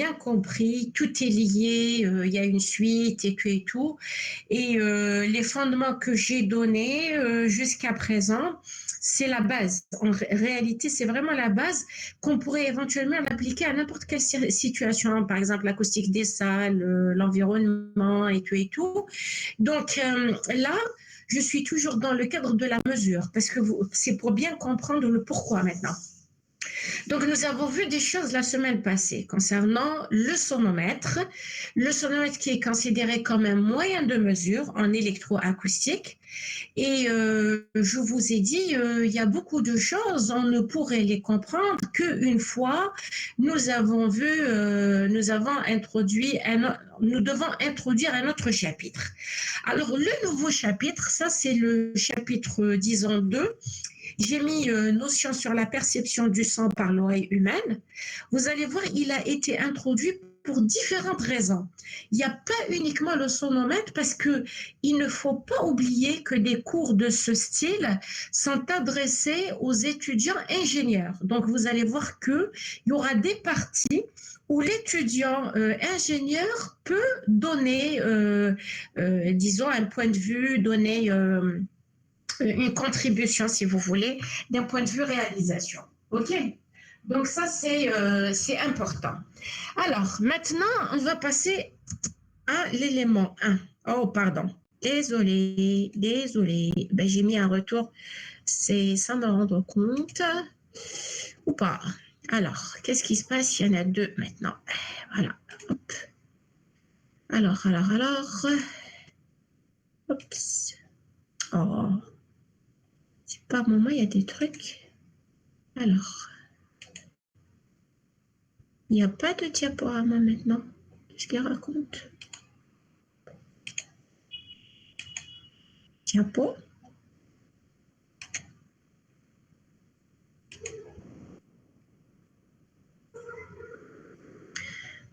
bien compris, tout est lié, il y a une suite et tout. Et les fondements que j'ai donnés jusqu'à présent, c'est la base. En réalité, c'est vraiment la base qu'on pourrait éventuellement l'appliquer à n'importe quelle situation, par exemple l'acoustique des salles, l'environnement et tout et tout. Donc là, je suis toujours dans le cadre de la mesure, parce que c'est pour bien comprendre le pourquoi maintenant. Donc, nous avons vu des choses la semaine passée concernant le sonomètre. Le sonomètre qui est considéré comme un moyen de mesure en électroacoustique. Et je vous ai dit, il y a beaucoup de choses, on ne pourrait les comprendre qu'une fois nous avons vu, nous devons introduire un autre chapitre. Alors, le nouveau chapitre, ça c'est le chapitre, disons, 2. J'ai mis notion sur la perception du son par l'oreille humaine. Vous allez voir, il a été introduit pour différentes raisons. Il n'y a pas uniquement le sonomètre parce que il ne faut pas oublier que des cours de ce style sont adressés aux étudiants ingénieurs. Donc vous allez voir qu'il y aura des parties où l'étudiant ingénieur peut donner, disons, un point de vue, donner une contribution, si vous voulez, d'un point de vue réalisation. OK? Donc ça, c'est important. Alors, maintenant, on va passer à l'élément 1. Oh, pardon. Désolé. Ben, j'ai mis un retour. C'est sans me rendre compte. Ou pas. Alors, qu'est-ce qui se passe? Il y en a 2 maintenant. Voilà. Hop. Alors. Oups. Oh. Par moment, il y a des trucs. Alors. Il n'y a pas de diaporama maintenant. Qu'est-ce qu'il raconte? Diapo?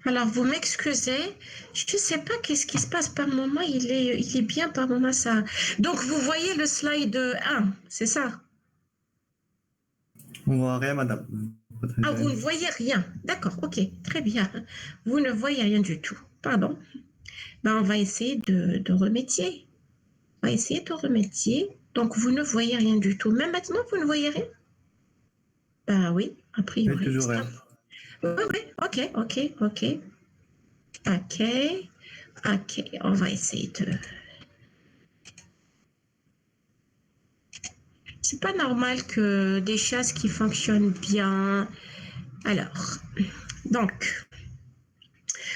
Alors, vous m'excusez, je ne sais pas qu'est-ce qui se passe par moment, il est bien par moment ça. Donc, vous voyez le slide 1, c'est ça? On voit rien, madame. Ah, vous ne voyez rien. D'accord, ok, très bien. Vous ne voyez rien du tout. Pardon. Ben, on va essayer de remédier. On va essayer de remédier. Donc, vous ne voyez rien du tout. Même maintenant, vous ne voyez rien? Ben oui, a priori. Oui, toujours rien. Oui, ok. On va essayer de... C'est pas normal que des choses qui fonctionnent bien... Alors, donc...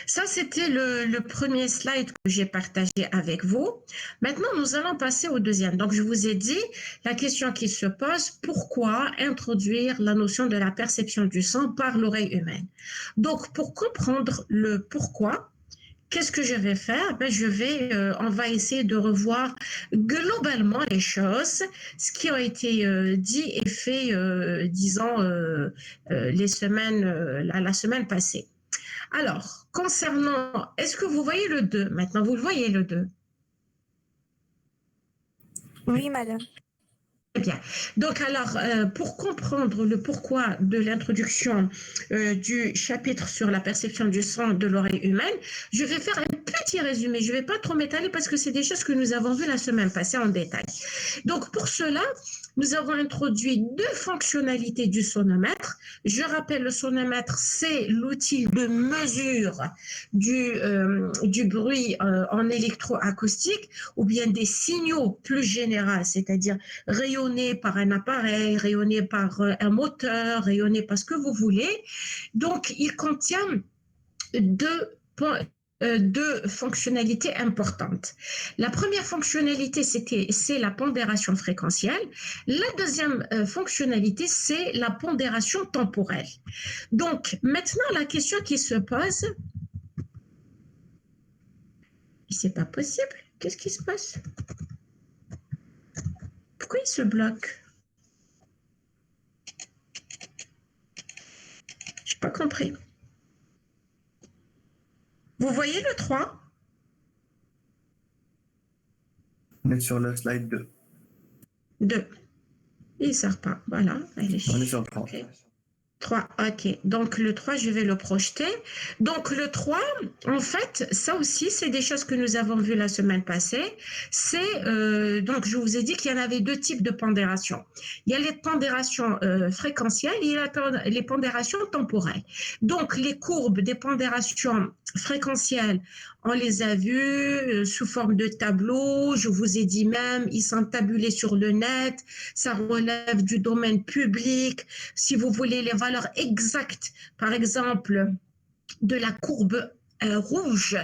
Ça, c'était le premier slide que j'ai partagé avec vous. Maintenant, nous allons passer au deuxième. Donc, je vous ai dit, la question qui se pose, pourquoi introduire la notion de la perception du son par l'oreille humaine? Donc, pour comprendre le pourquoi, qu'est-ce que je vais faire? On va essayer de revoir globalement les choses, ce qui a été dit et fait, disons, la semaine passée. Alors, concernant, est-ce que vous voyez le 2? Maintenant, vous le voyez le 2? Oui, madame. Très bien. Donc, alors, pour comprendre le pourquoi de l'introduction du chapitre sur la perception du son de l'oreille humaine, je vais faire un petit résumé. Je ne vais pas trop m'étaler parce que c'est des choses que nous avons vues la semaine passée en détail. Donc, pour cela, nous avons introduit 2 fonctionnalités du sonomètre. Je rappelle, le sonomètre, c'est l'outil de mesure du bruit en électroacoustique ou bien des signaux plus généraux, c'est-à-dire rayonnés par un appareil, rayonnés par un moteur, rayonnés par ce que vous voulez. Donc, il contient 2 fonctionnalités importantes. La première fonctionnalité, c'est la pondération fréquentielle. La deuxième fonctionnalité, c'est la pondération temporelle. Donc, maintenant, la question qui se pose, c'est pas possible. Qu'est-ce qui se passe? Pourquoi il se bloque? Je n'ai pas compris. Vous voyez le 3? On est sur le slide 2. 2. Il ne sert pas. Voilà. On est sur le 3. Okay. 3, ok. Donc le 3, je vais le projeter. Donc le 3, en fait, ça aussi, c'est des choses que nous avons vues la semaine passée. Donc je vous ai dit qu'il y en avait deux types de pondération. Il y a les pondérations fréquentielles et il y a les pondérations temporelles. Donc les courbes des pondérations fréquentielles, on les a vues sous forme de tableau. Je vous ai dit même, ils sont tabulés sur le net. Ça relève du domaine public. Si vous voulez les valeurs exactes, par exemple, de la courbe rouge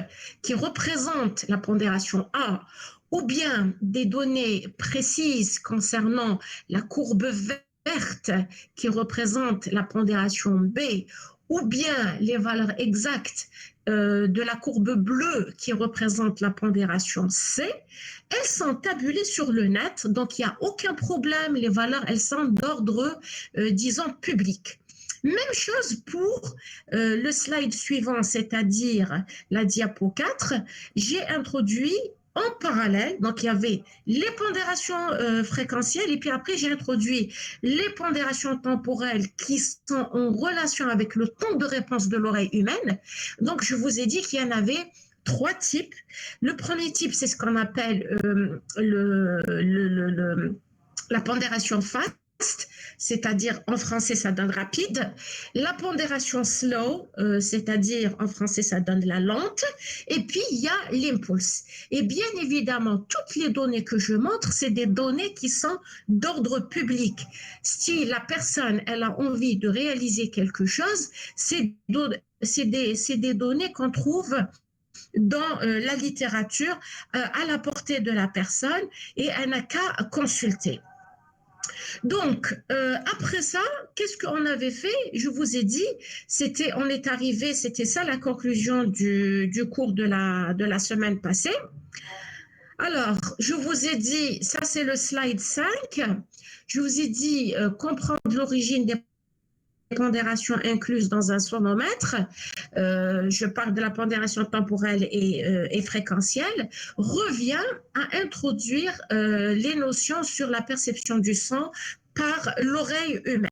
qui représente la pondération A, ou bien des données précises concernant la courbe verte qui représente la pondération B, ou bien les valeurs exactes de la courbe bleue qui représente la pondération C, elles sont tabulées sur le net, donc il n'y a aucun problème, les valeurs, elles sont d'ordre, disons, public. Même chose pour le slide suivant, c'est-à-dire la diapo 4. J'ai introduit en parallèle, donc il y avait les pondérations fréquentielles et puis après j'ai introduit les pondérations temporelles qui sont en relation avec le temps de réponse de l'oreille humaine. Donc je vous ai dit qu'il y en avait trois types. Le premier type, c'est ce qu'on appelle la pondération fast, c'est-à-dire en français ça donne rapide, la pondération slow, c'est-à-dire en français ça donne la lente, et puis il y a l'impulse. Et bien évidemment, toutes les données que je montre, c'est des données qui sont d'ordre public. Si la personne, elle a envie de réaliser quelque chose, c'est des données qu'on trouve dans la littérature à la portée de la personne et elle n'a qu'à consulter. Donc, après ça, qu'est-ce qu'on avait fait? Je vous ai dit, on est arrivé, c'était ça la conclusion du cours de la semaine passée. Alors, je vous ai dit, ça c'est le slide 5, je vous ai dit comprendre l'origine des pondérations incluses dans un sonomètre, je parle de la pondération temporelle et fréquentielle, revient à introduire les notions sur la perception du son par l'oreille humaine.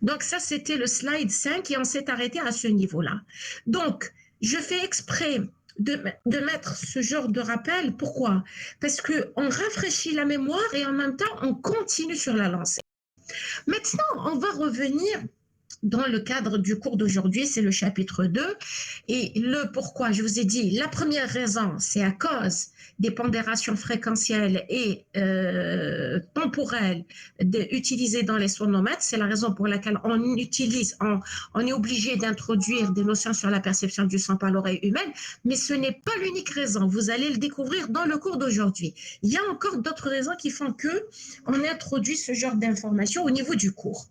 Donc ça, c'était le slide 5 et on s'est arrêté à ce niveau-là. Donc, je fais exprès de mettre ce genre de rappel. Pourquoi? Parce qu'on rafraîchit la mémoire et en même temps, on continue sur la lancée. Maintenant, on va revenir dans le cadre du cours d'aujourd'hui, c'est le chapitre 2. Et le pourquoi, je vous ai dit, la première raison, c'est à cause des pondérations fréquentielles et temporelles utilisées dans les sonomètres. C'est la raison pour laquelle on est obligé d'introduire des notions sur la perception du son par l'oreille humaine, mais ce n'est pas l'unique raison. Vous allez le découvrir dans le cours d'aujourd'hui. Il y a encore d'autres raisons qui font qu'on introduit ce genre d'informations au niveau du cours.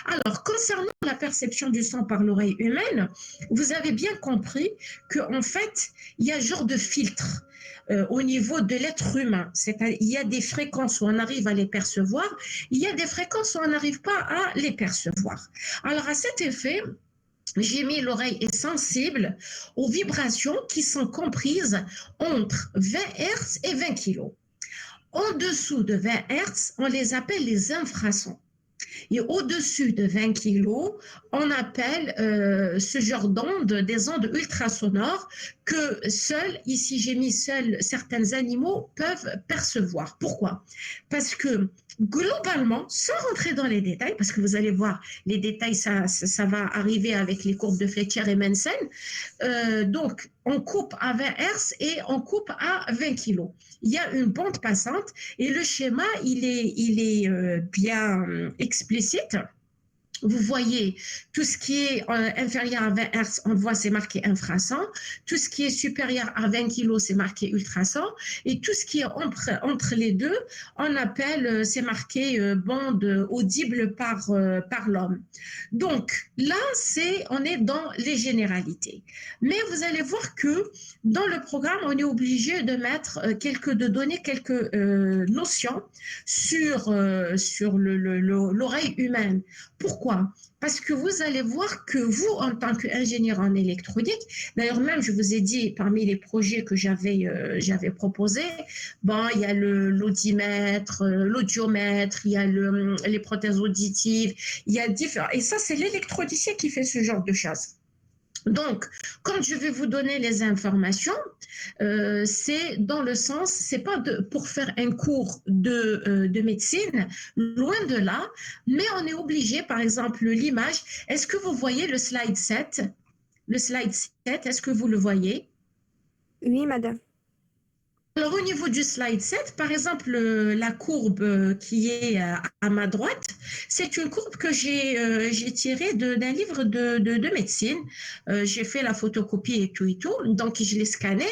Alors, concernant la perception du son par l'oreille humaine, vous avez bien compris qu'en fait, il y a un genre de filtre au niveau de l'être humain. C'est-à-dire, il y a des fréquences où on arrive à les percevoir, il y a des fréquences où on n'arrive pas à les percevoir. Alors, à cet effet, j'ai mis l'oreille est sensible aux vibrations qui sont comprises entre 20 Hz et 20 kg. En dessous de 20 Hz, on les appelle les infrasons. Et au-dessus de 20 kg, on appelle ce genre d'ondes des ondes ultrasonores que seuls, ici j'ai mis seuls certains animaux peuvent percevoir. Pourquoi? Parce que globalement, sans rentrer dans les détails, parce que vous allez voir, les détails, ça va arriver avec les courbes de Fletcher et Mensen, donc on coupe à 20 Hz et on coupe à 20 kg. Il y a une bande passante et le schéma, il est bien explicite. Vous voyez, tout ce qui est inférieur à 20 Hz, on voit, c'est marqué infrason. Tout ce qui est supérieur à 20 kg, c'est marqué ultrason. Et tout ce qui est entre les deux, on appelle, c'est marqué bande audible par l'homme. Donc là, on est dans les généralités. Mais vous allez voir que dans le programme, on est obligé de mettre de donner quelques notions sur l'oreille humaine. Pourquoi? Pourquoi? Parce que vous allez voir que vous, en tant qu'ingénieur en électronique, d'ailleurs même, je vous ai dit, parmi les projets que j'avais proposés, bon, il y a l'audimètre, l'audiomètre, il y a les prothèses auditives, il y a différents... Et ça, c'est l'électronicien qui fait ce genre de choses. Donc, quand je vais vous donner les informations, c'est dans le sens, c'est pas pour faire un cours de médecine, loin de là, mais on est obligé, par exemple, l'image. Est-ce que vous voyez le slide 7? Le slide 7, est-ce que vous le voyez? Oui, madame. Alors, au niveau du slide 7, par exemple, la courbe qui est à ma droite, c'est une courbe que j'ai tirée d'un livre de médecine. J'ai fait la photocopie et tout, donc je l'ai scanné.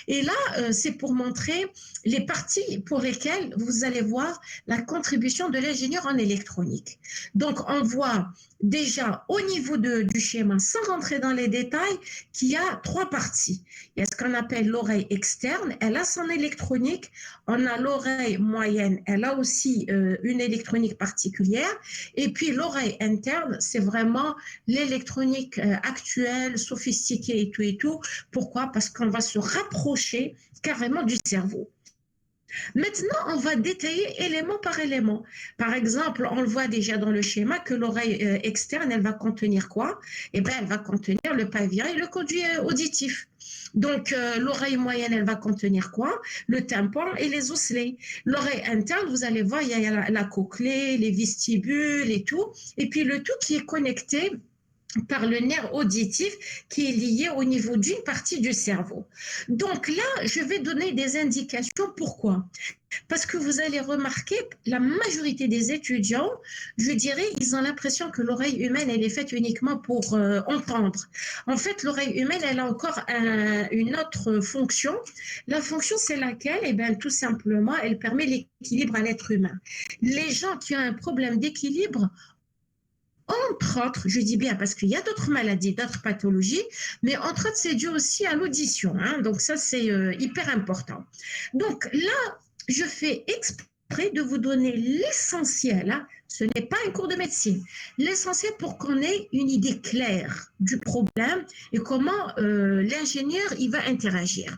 Et là, c'est pour montrer les parties pour lesquelles vous allez voir la contribution de l'ingénieur en électronique. Donc, on voit déjà au niveau du schéma, sans rentrer dans les détails, qu'il y a trois parties. Il y a ce qu'on appelle l'oreille externe, elle a son électronique. On a l'oreille moyenne, elle a aussi une électronique particulière. Et puis l'oreille interne, c'est vraiment l'électronique actuelle, sophistiquée et tout et tout. Pourquoi? Parce qu'on va se rapprocher carrément du cerveau. Maintenant, on va détailler élément par élément. Par exemple, on le voit déjà dans le schéma que l'oreille externe, elle va contenir quoi? Eh bien, elle va contenir le pavillon et le conduit auditif. Donc, l'oreille moyenne, elle va contenir quoi? Le tympan et les osselets. L'oreille interne, vous allez voir, il y a la cochlée, les vestibules et tout. Et puis, le tout qui est connecté par le nerf auditif qui est lié au niveau d'une partie du cerveau. Donc là, je vais donner des indications. Pourquoi? Parce que vous allez remarquer, la majorité des étudiants, je dirais, ils ont l'impression que l'oreille humaine, elle est faite uniquement pour entendre. En fait, l'oreille humaine, elle a encore une autre fonction. La fonction, c'est laquelle? Eh bien, tout simplement, elle permet l'équilibre à l'être humain. Les gens qui ont un problème d'équilibre, entre autres, je dis bien parce qu'il y a d'autres maladies, d'autres pathologies, mais entre autres, c'est dû aussi à l'audition. Hein, donc ça, c'est hyper important. Donc là, je fais exprès de vous donner l'essentiel. Hein, ce n'est pas un cours de médecine. L'essentiel pour qu'on ait une idée claire du problème et comment l'ingénieur il va interagir.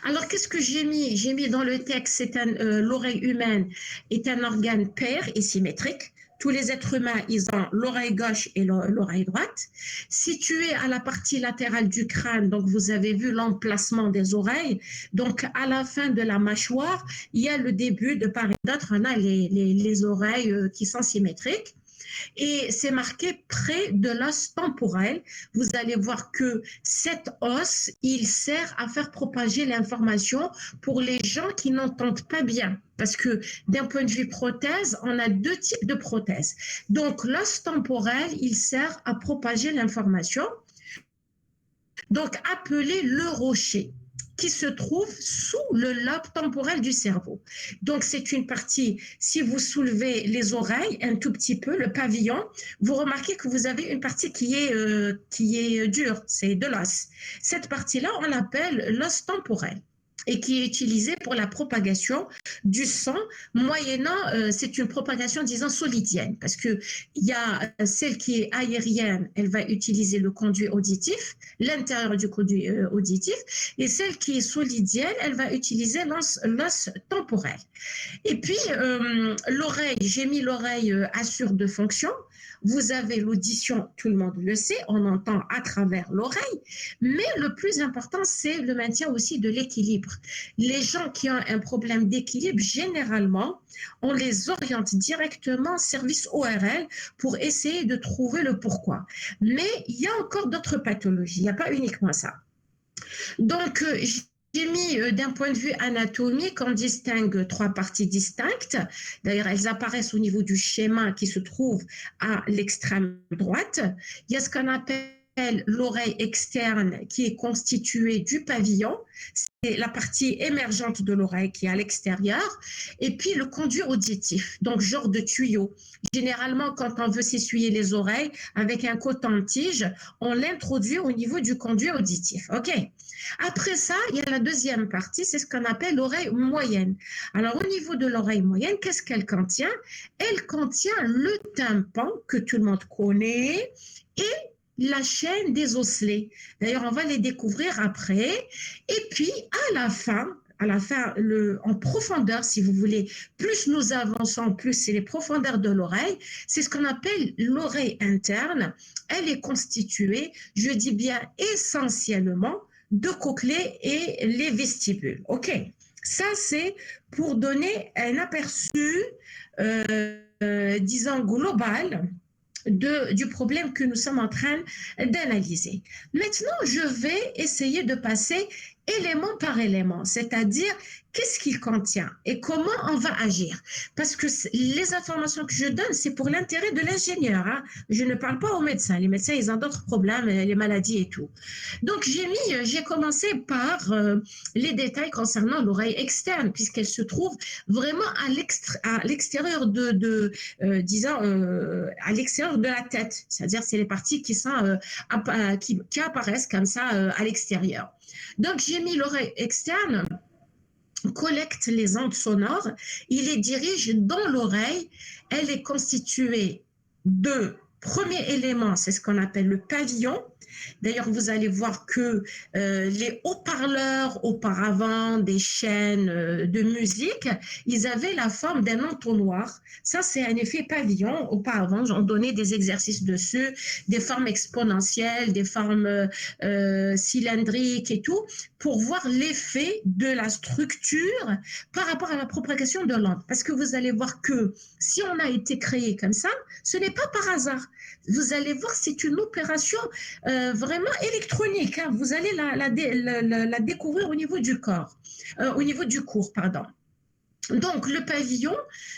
Alors, qu'est-ce que j'ai mis? J'ai mis dans le texte, l'oreille humaine est un organe pair et symétrique. Tous les êtres humains, ils ont l'oreille gauche et l'oreille droite. Située à la partie latérale du crâne, donc vous avez vu l'emplacement des oreilles. Donc, à la fin de la mâchoire, il y a le début, de part et d'autre, on a les oreilles qui sont symétriques. Et c'est marqué près de l'os temporel. Vous allez voir que cet os, il sert à faire propager l'information pour les gens qui n'entendent pas bien. Parce que d'un point de vue prothèse, on a deux types de prothèses. Donc l'os temporel, il sert à propager l'information. Donc appelé le rocher, qui se trouve sous le lobe temporel du cerveau. Donc, c'est une partie, si vous soulevez les oreilles un tout petit peu, le pavillon, vous remarquez que vous avez une partie qui est dure, c'est de l'os. Cette partie-là, on l'appelle l'os temporel et qui est utilisé pour la propagation du sang, moyennant, c'est une propagation, disons, solidienne, parce qu'il y a celle qui est aérienne, elle va utiliser le conduit auditif, l'intérieur du conduit auditif, et celle qui est solidienne, elle va utiliser l'os temporel. Et puis, l'oreille, j'ai mis l'oreille assure de fonction. Vous avez l'audition, tout le monde le sait, on entend à travers l'oreille, mais le plus important, c'est le maintien aussi de l'équilibre. Les gens qui ont un problème d'équilibre, généralement, on les oriente directement au service ORL pour essayer de trouver le pourquoi. Mais il y a encore d'autres pathologies, il n'y a pas uniquement ça. Donc, j'ai mis d'un point de vue anatomique, on distingue trois parties distinctes. D'ailleurs, elles apparaissent au niveau du schéma qui se trouve à l'extrême droite. Il y a ce qu'on appelle l'oreille externe qui est constituée du pavillon, c'est la partie émergente de l'oreille qui est à l'extérieur, et puis le conduit auditif, donc genre de tuyau. Généralement, quand on veut s'essuyer les oreilles avec un coton-tige, on l'introduit au niveau du conduit auditif. OK. Après ça, il y a la deuxième partie, c'est ce qu'on appelle l'oreille moyenne. Alors, au niveau de l'oreille moyenne, qu'est-ce qu'elle contient? Elle contient le tympan que tout le monde connaît et la chaîne des osselets. D'ailleurs, on va les découvrir après. Et puis, à la fin, en profondeur, si vous voulez, plus nous avançons, plus c'est les profondeurs de l'oreille. C'est ce qu'on appelle l'oreille interne. Elle est constituée, je dis bien essentiellement, de cochlées et les vestibules. OK. Ça, c'est pour donner un aperçu, disons, global du problème que nous sommes en train d'analyser. Maintenant, je vais essayer de passer élément par élément, c'est-à-dire qu'est-ce qu'il contient et comment on va agir. Parce que les informations que je donne, c'est pour l'intérêt de l'ingénieur. Hein. Je ne parle pas aux médecins. Les médecins, ils ont d'autres problèmes, les maladies et tout. Donc, j'ai commencé par les détails concernant l'oreille externe, puisqu'elle se trouve vraiment à l'extérieur à l'extérieur de la tête. C'est-à-dire, c'est les parties qui apparaissent comme ça à l'extérieur. Donc, j'ai mis l'oreille externe, collecte les ondes sonores, il les dirige dans l'oreille. Elle est constituée de premier élément, c'est ce qu'on appelle le pavillon. D'ailleurs, vous allez voir que les haut-parleurs auparavant des chaînes de musique, ils avaient la forme d'un entonnoir. Ça, c'est un effet pavillon. Auparavant, on donnait des exercices dessus, des formes exponentielles, des formes cylindriques et tout, pour voir l'effet de la structure par rapport à la propagation de l'onde. Parce que vous allez voir que si on a été créé comme ça, ce n'est pas par hasard. Vous allez voir, c'est une opération vraiment électronique. Hein. Vous allez la découvrir au niveau du corps, au niveau du cours, pardon. Donc, le pavillon,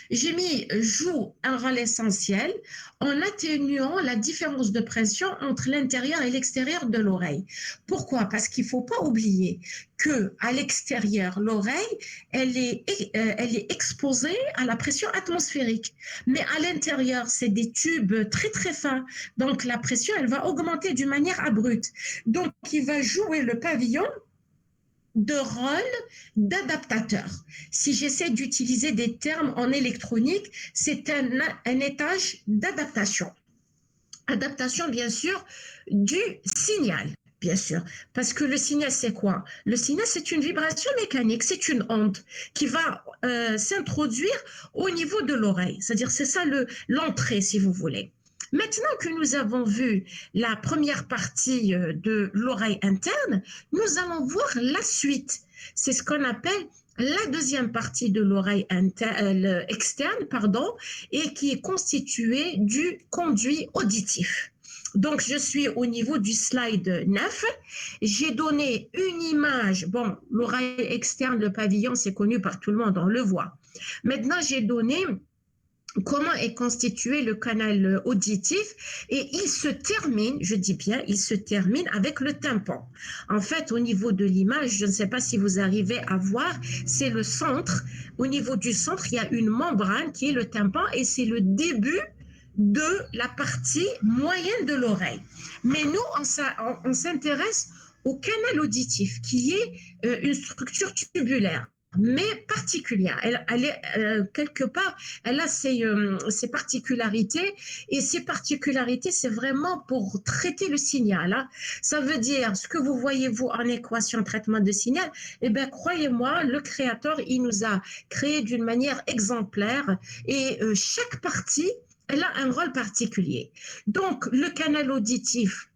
joue un rôle essentiel en atténuant la différence de pression entre l'intérieur et l'extérieur de l'oreille. Pourquoi? Parce qu'il ne faut pas oublier qu'à l'extérieur, l'oreille, elle est exposée à la pression atmosphérique. Mais à l'intérieur, c'est des tubes très, très fins. Donc, la pression, elle va augmenter d'une manière abrupte. Donc, il va jouer le pavillon de rôle d'adaptateur. Si j'essaie d'utiliser des termes en électronique, c'est un étage d'adaptation. Adaptation, bien sûr, du signal, bien sûr. Parce que le signal, c'est quoi? Le signal, c'est une vibration mécanique, c'est une onde qui va s'introduire au niveau de l'oreille. C'est-à-dire, c'est ça l'entrée, si vous voulez. Maintenant que nous avons vu la première partie de l'oreille interne, nous allons voir la suite. C'est ce qu'on appelle la deuxième partie de l'oreille externe, et qui est constituée du conduit auditif. Donc, je suis au niveau du slide 9. J'ai donné une image. Bon, l'oreille externe, le pavillon, c'est connu par tout le monde, on le voit. Maintenant, j'ai donné comment est constitué le canal auditif et il se termine, je dis bien, il se termine avec le tympan. En fait, au niveau de l'image, je ne sais pas si vous arrivez à voir, c'est le centre. Au niveau du centre, il y a une membrane qui est le tympan et c'est le début de la partie moyenne de l'oreille. Mais nous, on s'intéresse au canal auditif qui est une structure tubulaire, mais particulière. Elle est quelque part, elle a ses particularités, et ces particularités, c'est vraiment pour traiter le signal. Hein. Ça veut dire, ce que vous voyez, vous, en équation traitement de signal, eh bien, croyez-moi, le créateur, il nous a créé d'une manière exemplaire, et chaque partie, elle a un rôle particulier. Donc, le canal auditif,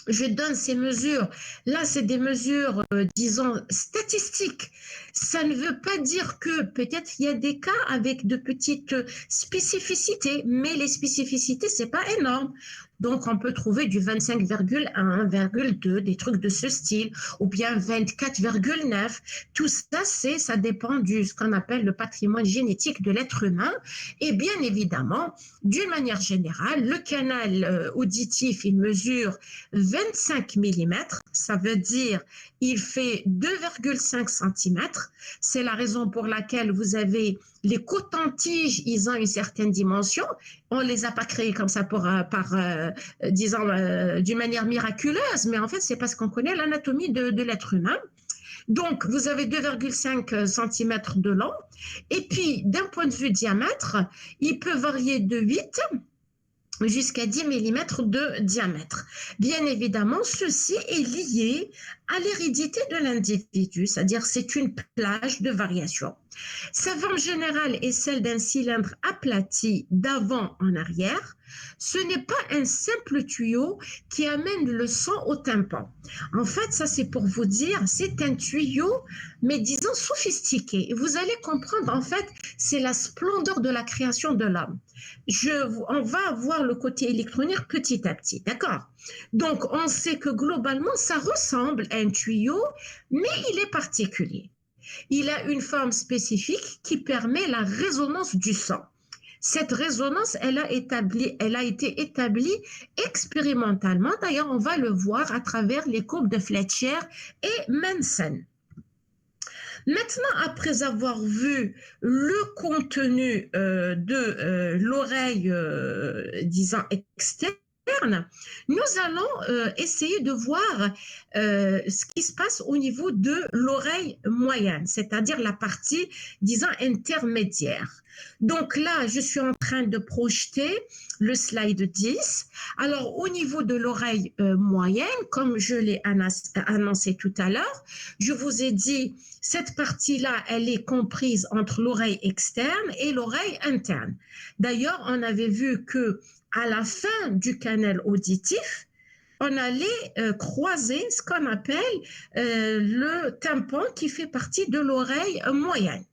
je donne ces mesures. Là, c'est des mesures, disons, statistiques. Ça ne veut pas dire que peut-être il y a des cas avec de petites spécificités, mais les spécificités, c'est pas énorme. Donc, on peut trouver du 25,1, 2, des trucs de ce style, ou bien 24,9. Tout ça, ça dépend de ce qu'on appelle le patrimoine génétique de l'être humain. Et bien évidemment, d'une manière générale, le canal auditif, il mesure 25 mm. Ça veut dire il fait 2,5 cm. C'est la raison pour laquelle vous avez les cotons-tiges, ils ont une certaine dimension. On ne les a pas créés comme ça disons, d'une manière miraculeuse, mais en fait, c'est parce qu'on connaît l'anatomie de l'être humain. Donc, vous avez 2,5 cm de long. Et puis, d'un point de vue diamètre, il peut varier de 8 jusqu'à 10 mm de diamètre. Bien évidemment, ceci est lié à l'hérédité de l'individu, c'est-à-dire c'est une plage de variation. Sa forme générale est celle d'un cylindre aplati d'avant en arrière. Ce n'est pas un simple tuyau qui amène le son au tympan. En fait, ça c'est pour vous dire, c'est un tuyau, mais disons sophistiqué. Vous allez comprendre, en fait, c'est la splendeur de la création de l'homme. On va voir le côté électronique petit à petit, d'accord? Donc, on sait que globalement, ça ressemble à un tuyau, mais il est particulier. Il a une forme spécifique qui permet la résonance du son. Cette résonance, elle a été établie expérimentalement. D'ailleurs, on va le voir à travers les courbes de Fletcher et Manson. Maintenant, après avoir vu le contenu de l'oreille, disons, externe, nous allons essayer de voir ce qui se passe au niveau de l'oreille moyenne, c'est-à-dire la partie, disons, intermédiaire. Donc là, je suis en train de projeter le slide 10. Alors, au niveau de l'oreille moyenne, comme je l'ai annoncé tout à l'heure, je vous ai dit, cette partie-là, elle est comprise entre l'oreille externe et l'oreille interne. D'ailleurs, on avait vu que à la fin du canal auditif, on allait croiser ce qu'on appelle le tympan qui fait partie de l'oreille moyenne.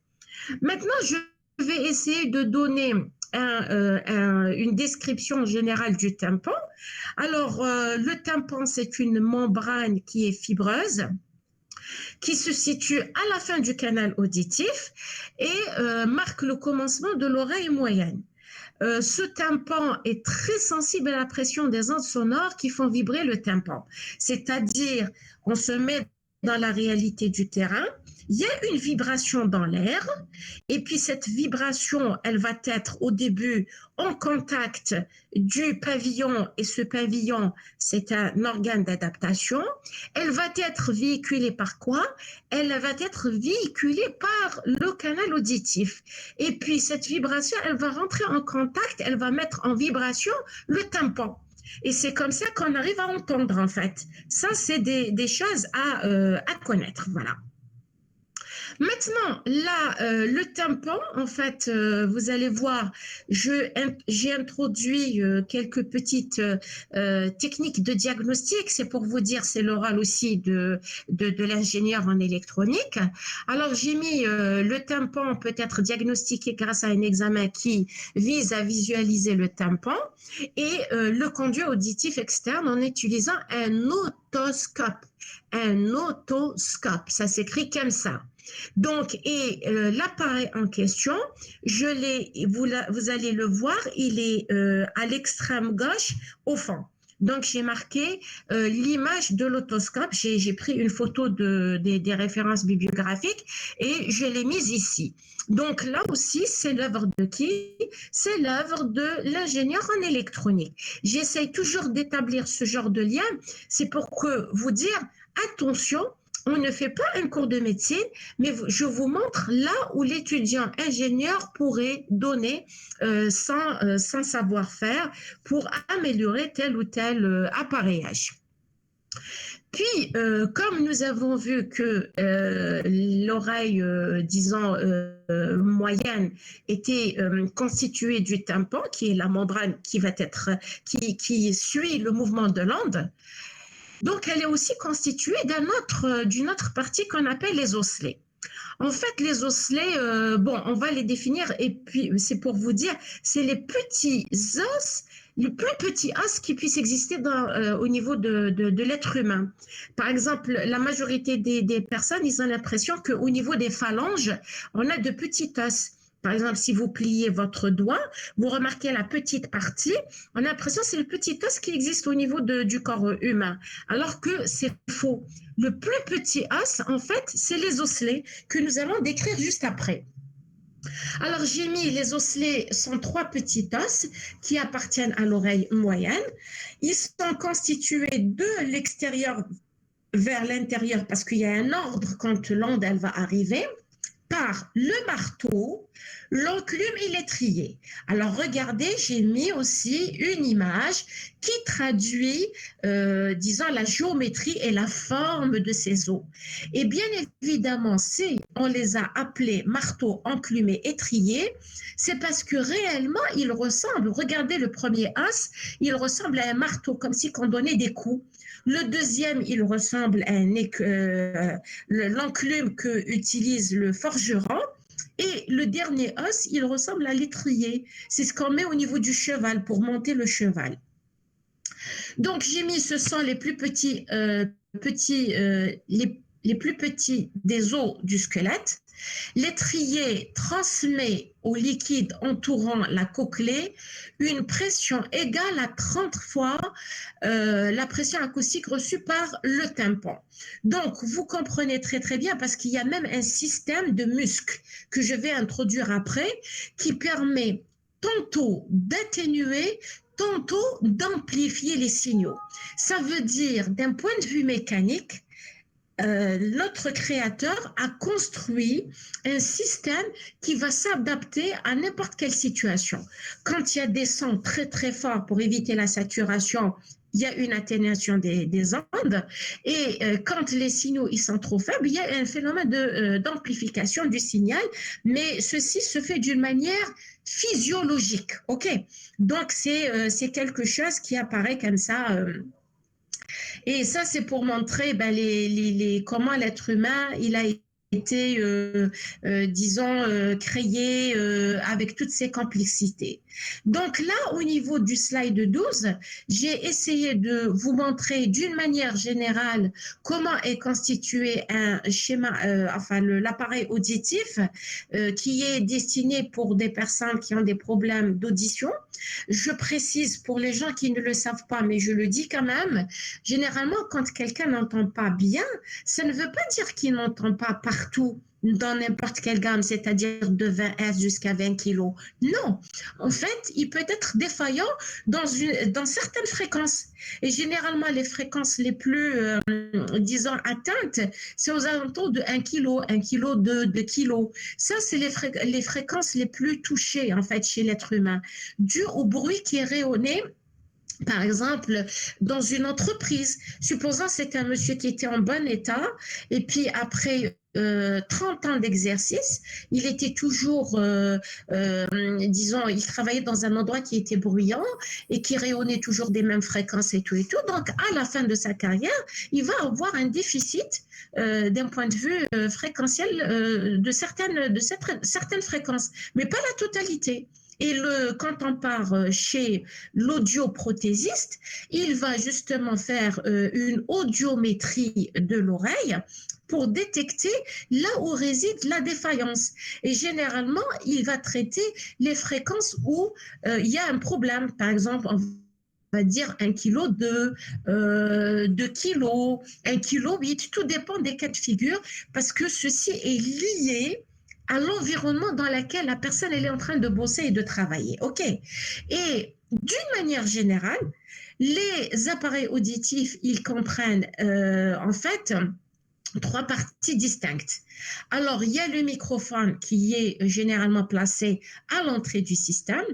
Maintenant, je vais essayer de donner une description générale du tympan. Alors, le tympan, c'est une membrane qui est fibreuse, qui se situe à la fin du canal auditif et marque le commencement de l'oreille moyenne. Ce tympan est très sensible à la pression des ondes sonores qui font vibrer le tympan. C'est-à-dire, on se met dans la réalité du terrain, il y a une vibration dans l'air, et puis cette vibration, elle va être au début en contact du pavillon, et ce pavillon, c'est un organe d'adaptation. Elle va être véhiculée par quoi? Elle va être véhiculée par le canal auditif. Et puis cette vibration, elle va rentrer en contact, elle va mettre en vibration le tympan. Et c'est comme ça qu'on arrive à entendre, en fait. Ça, c'est des choses à connaître, voilà. Maintenant, là, le tympan, en fait, vous allez voir, j'ai introduit quelques petites techniques de diagnostic. C'est pour vous dire, c'est le rôle aussi de l'ingénieur en électronique. Alors, j'ai mis le tympan peut être diagnostiqué grâce à un examen qui vise à visualiser le tympan et le conduit auditif externe en utilisant un otoscope. Un otoscope, ça s'écrit comme ça. Donc, l'appareil en question, vous allez le voir, il est à l'extrême gauche au fond. Donc, j'ai marqué l'image de l'otoscope. J'ai pris une photo des références bibliographiques et je l'ai mise ici. Donc, là aussi, c'est l'œuvre de qui? C'est l'œuvre de l'ingénieur en électronique. J'essaye toujours d'établir ce genre de lien. C'est pour vous dire, attention, on ne fait pas un cours de médecine, mais je vous montre là où l'étudiant ingénieur pourrait donner son savoir-faire pour améliorer tel ou tel appareillage. Puis, comme nous avons vu que l'oreille, disons, moyenne était constituée du tympan, qui est la membrane qui suit le mouvement de l'onde, donc, elle est aussi constituée d'une autre partie qu'on appelle les osselets. En fait, les osselets, on va les définir et puis c'est pour vous dire, c'est les petits os le plus petit os qui puisse exister au niveau de l'être humain. Par exemple, la majorité des personnes, ils ont l'impression qu'au niveau des phalanges, on a de petits os. Par exemple, si vous pliez votre doigt, vous remarquez la petite partie, on a l'impression que c'est le petit os qui existe au niveau du corps humain, alors que c'est faux. Le plus petit os, en fait, c'est les osselets que nous allons décrire juste après. Alors, j'ai mis les osselets, sont trois petits os qui appartiennent à l'oreille moyenne. Ils sont constitués de l'extérieur vers l'intérieur parce qu'il y a un ordre quand l'onde elle va arriver par le marteau, l'enclume et l'étrier. Alors regardez, j'ai mis aussi une image qui traduit, disons, la géométrie et la forme de ces os. Et bien évidemment, si on les a appelés marteau, enclume et étrier, c'est parce que réellement, ils ressemblent, regardez le premier os, il ressemble à un marteau, comme si on donnait des coups. Le deuxième, il ressemble à l'enclume que utilise le forgeron. Et le dernier os, il ressemble à l'étrier. C'est ce qu'on met au niveau du cheval pour monter le cheval. Donc, j'ai mis, ce sont les plus petits, les plus petits des os du squelette. L'étrier transmet au liquide entourant la cochlée une pression égale à 30 fois la pression acoustique reçue par le tympan. Donc, vous comprenez très très bien parce qu'il y a même un système de muscles que je vais introduire après qui permet tantôt d'atténuer, tantôt d'amplifier les signaux. Ça veut dire, d'un point de vue mécanique, notre créateur a construit un système qui va s'adapter à n'importe quelle situation. Quand il y a des sons très très forts pour éviter la saturation, il y a une atténuation des ondes et quand les signaux ils sont trop faibles, il y a un phénomène d'amplification du signal, mais ceci se fait d'une manière physiologique, ok? Donc c'est quelque chose qui apparaît comme ça. Et ça, c'est pour montrer comment l'être humain, il a été, disons, créé avec toutes ces complexités. Donc là, au niveau du slide 12, j'ai essayé de vous montrer d'une manière générale comment est constitué un schéma, l'appareil auditif qui est destiné pour des personnes qui ont des problèmes d'audition. Je précise pour les gens qui ne le savent pas, mais je le dis quand même, généralement, quand quelqu'un n'entend pas bien, ça ne veut pas dire qu'il n'entend pas partout dans n'importe quelle gamme, c'est-à-dire de 20 Hz jusqu'à 20 kg. Non, en fait, il peut être défaillant dans certaines fréquences. Et généralement, les fréquences les plus, disons, atteintes, c'est aux alentours de 1 kg, 1 kg, 2 kg. Ça, c'est les fréquences les plus touchées, en fait, chez l'être humain, dû au bruit qui est rayonné. Par exemple, dans une entreprise, supposons c'est un monsieur qui était en bon état et puis après 30 ans d'exercice, il était toujours, disons, il travaillait dans un endroit qui était bruyant et qui rayonnait toujours des mêmes fréquences et tout et tout. Donc, à la fin de sa carrière, il va avoir un déficit d'un point de vue fréquentiel de certaines fréquences, mais pas la totalité. Et quand on part chez l'audioprothésiste, il va justement faire une audiométrie de l'oreille pour détecter là où réside la défaillance. Et généralement, il va traiter les fréquences où il y a un problème. Par exemple, on va dire 1 kg 2 kg, 1 kg 8, tout dépend des cas de figure parce que ceci est lié à l'environnement dans lequel la personne elle est en train de bosser et de travailler. OK. Et d'une manière générale, les appareils auditifs, ils comprennent en fait 3 parties distinctes. Alors, il y a le microphone qui est généralement placé à l'entrée du système.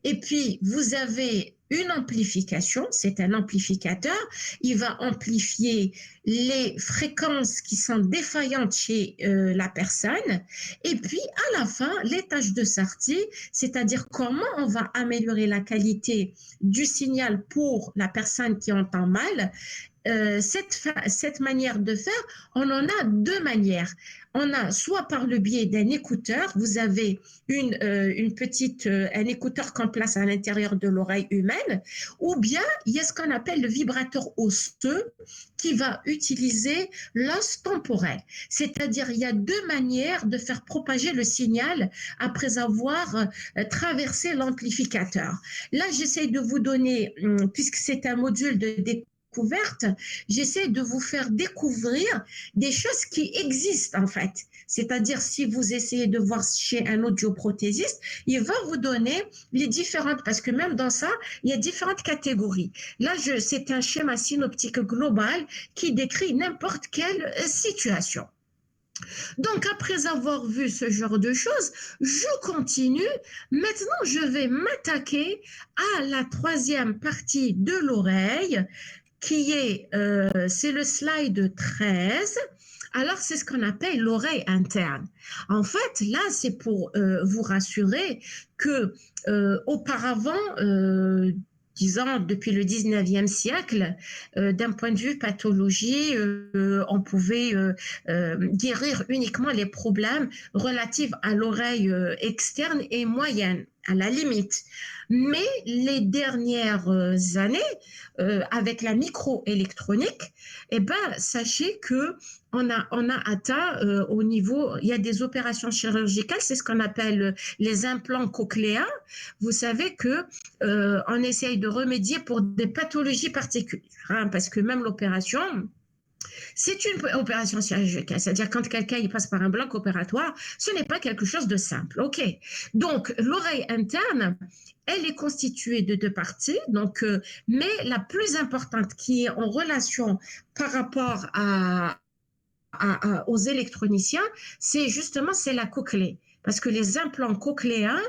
Et puis, vous avez une amplification, c'est un amplificateur. Il va amplifier les fréquences qui sont défaillantes chez la personne. Et puis, à la fin, les tâches de sortie, c'est-à-dire comment on va améliorer la qualité du signal pour la personne qui entend mal. cette manière de faire, on en a deux manières. On a soit par le biais d'un écouteur, vous avez un écouteur qu'on place à l'intérieur de l'oreille humaine, ou bien il y a ce qu'on appelle le vibrateur osseux qui va utiliser l'os temporel. C'est-à-dire, il y a deux manières de faire propager le signal après avoir traversé l'amplificateur. Là, j'essaie de vous donner, puisque c'est un module de découverte, j'essaie de vous faire découvrir des choses qui existent en fait. C'est-à-dire, si vous essayez de voir chez un audioprothésiste, il va vous donner les différentes, parce que même dans ça, il y a différentes catégories. Là, c'est un schéma synoptique global qui décrit n'importe quelle situation. Donc, après avoir vu ce genre de choses, je continue. Maintenant, je vais m'attaquer à la troisième partie de l'oreille, c'est le slide 13. Alors, c'est ce qu'on appelle l'oreille interne. En fait, là, c'est pour vous rassurer que auparavant, disons depuis le 19e siècle, d'un point de vue pathologie, on pouvait guérir uniquement les problèmes relatifs à l'oreille externe et moyenne, à la limite. Mais les dernières années, avec la microélectronique, eh ben, sachez que on a atteint au niveau, il y a des opérations chirurgicales, c'est ce qu'on appelle les implants cochléens. Vous savez que on essaye de remédier pour des pathologies particulières, hein, parce que même l'opération, c'est une opération chirurgicale, c'est-à-dire quand quelqu'un il passe par un bloc opératoire, ce n'est pas quelque chose de simple. Ok. Donc l'oreille interne, elle est constituée de deux parties, donc, mais la plus importante qui est en relation par rapport aux électroniciens, c'est la cochlée. Parce que les implants cochléens,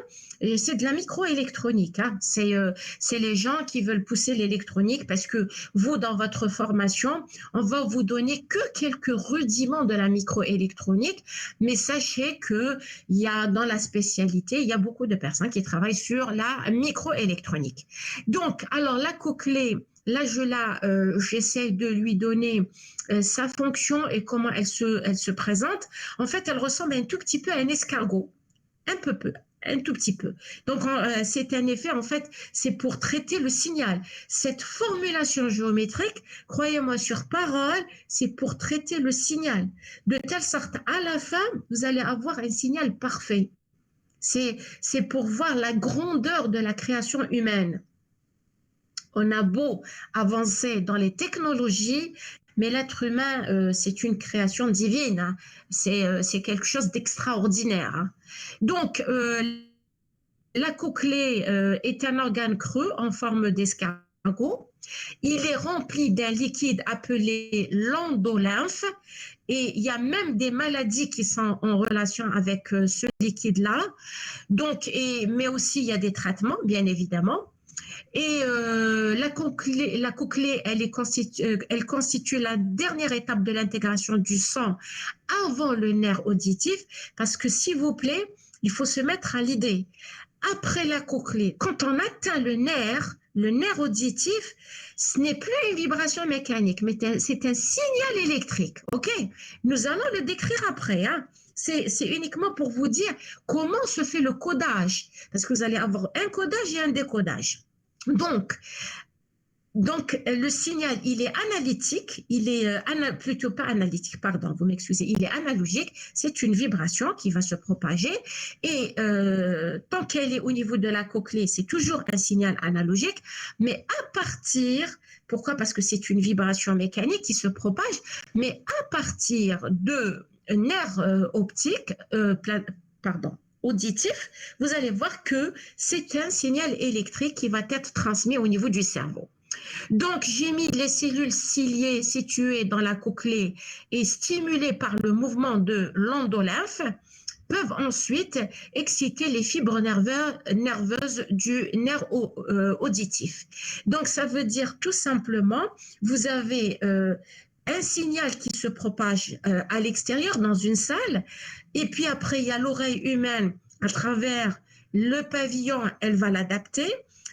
c'est de la microélectronique. Hein. C'est les gens qui veulent pousser l'électronique parce que vous, dans votre formation, on va vous donner que quelques rudiments de la microélectronique, mais sachez que dans la spécialité, il y a beaucoup de personnes qui travaillent sur la microélectronique. Donc, alors la cochlée, là, j'essaie de lui donner sa fonction et comment elle se présente. En fait, elle ressemble un tout petit peu à un escargot, un tout petit peu. Donc, c'est un effet, en fait, c'est pour traiter le signal. Cette formulation géométrique, croyez-moi sur parole, c'est pour traiter le signal. De telle sorte, à la fin, vous allez avoir un signal parfait. C'est pour voir la grandeur de la création humaine. On a beau avancer dans les technologies, mais l'être humain, c'est une création divine. Hein. C'est quelque chose d'extraordinaire. Hein. Donc, la cochlée est un organe creux en forme d'escargot. Il est rempli d'un liquide appelé l'endolymphe. Et il y a même des maladies qui sont en relation avec ce liquide-là. Donc, mais aussi, il y a des traitements, bien évidemment. Et la cochlée, elle constitue la dernière étape de l'intégration du sang avant le nerf auditif, parce que s'il vous plaît, il faut se mettre à l'idée. Après la cochlée, quand on atteint le nerf auditif, ce n'est plus une vibration mécanique, mais c'est un signal électrique. Ok, nous allons le décrire après. Hein. C'est uniquement pour vous dire comment se fait le codage, parce que vous allez avoir un codage et un décodage. Donc, le signal, il est analytique, plutôt pas analytique, pardon, vous m'excusez, il est analogique, c'est une vibration qui va se propager et tant qu'elle est au niveau de la cochlée, c'est toujours un signal analogique, mais pourquoi? Parce que c'est une vibration mécanique qui se propage, mais à partir de nerfs optiques, auditif, vous allez voir que c'est un signal électrique qui va être transmis au niveau du cerveau. Donc, j'ai mis les cellules ciliées situées dans la cochlée et stimulées par le mouvement de l'endolymphe peuvent ensuite exciter les fibres nerveuses du nerf auditif. Donc, ça veut dire tout simplement, vous avez un signal qui se propage à l'extérieur dans une salle, et puis après, il y a l'oreille humaine à travers le pavillon, elle va l'adapter.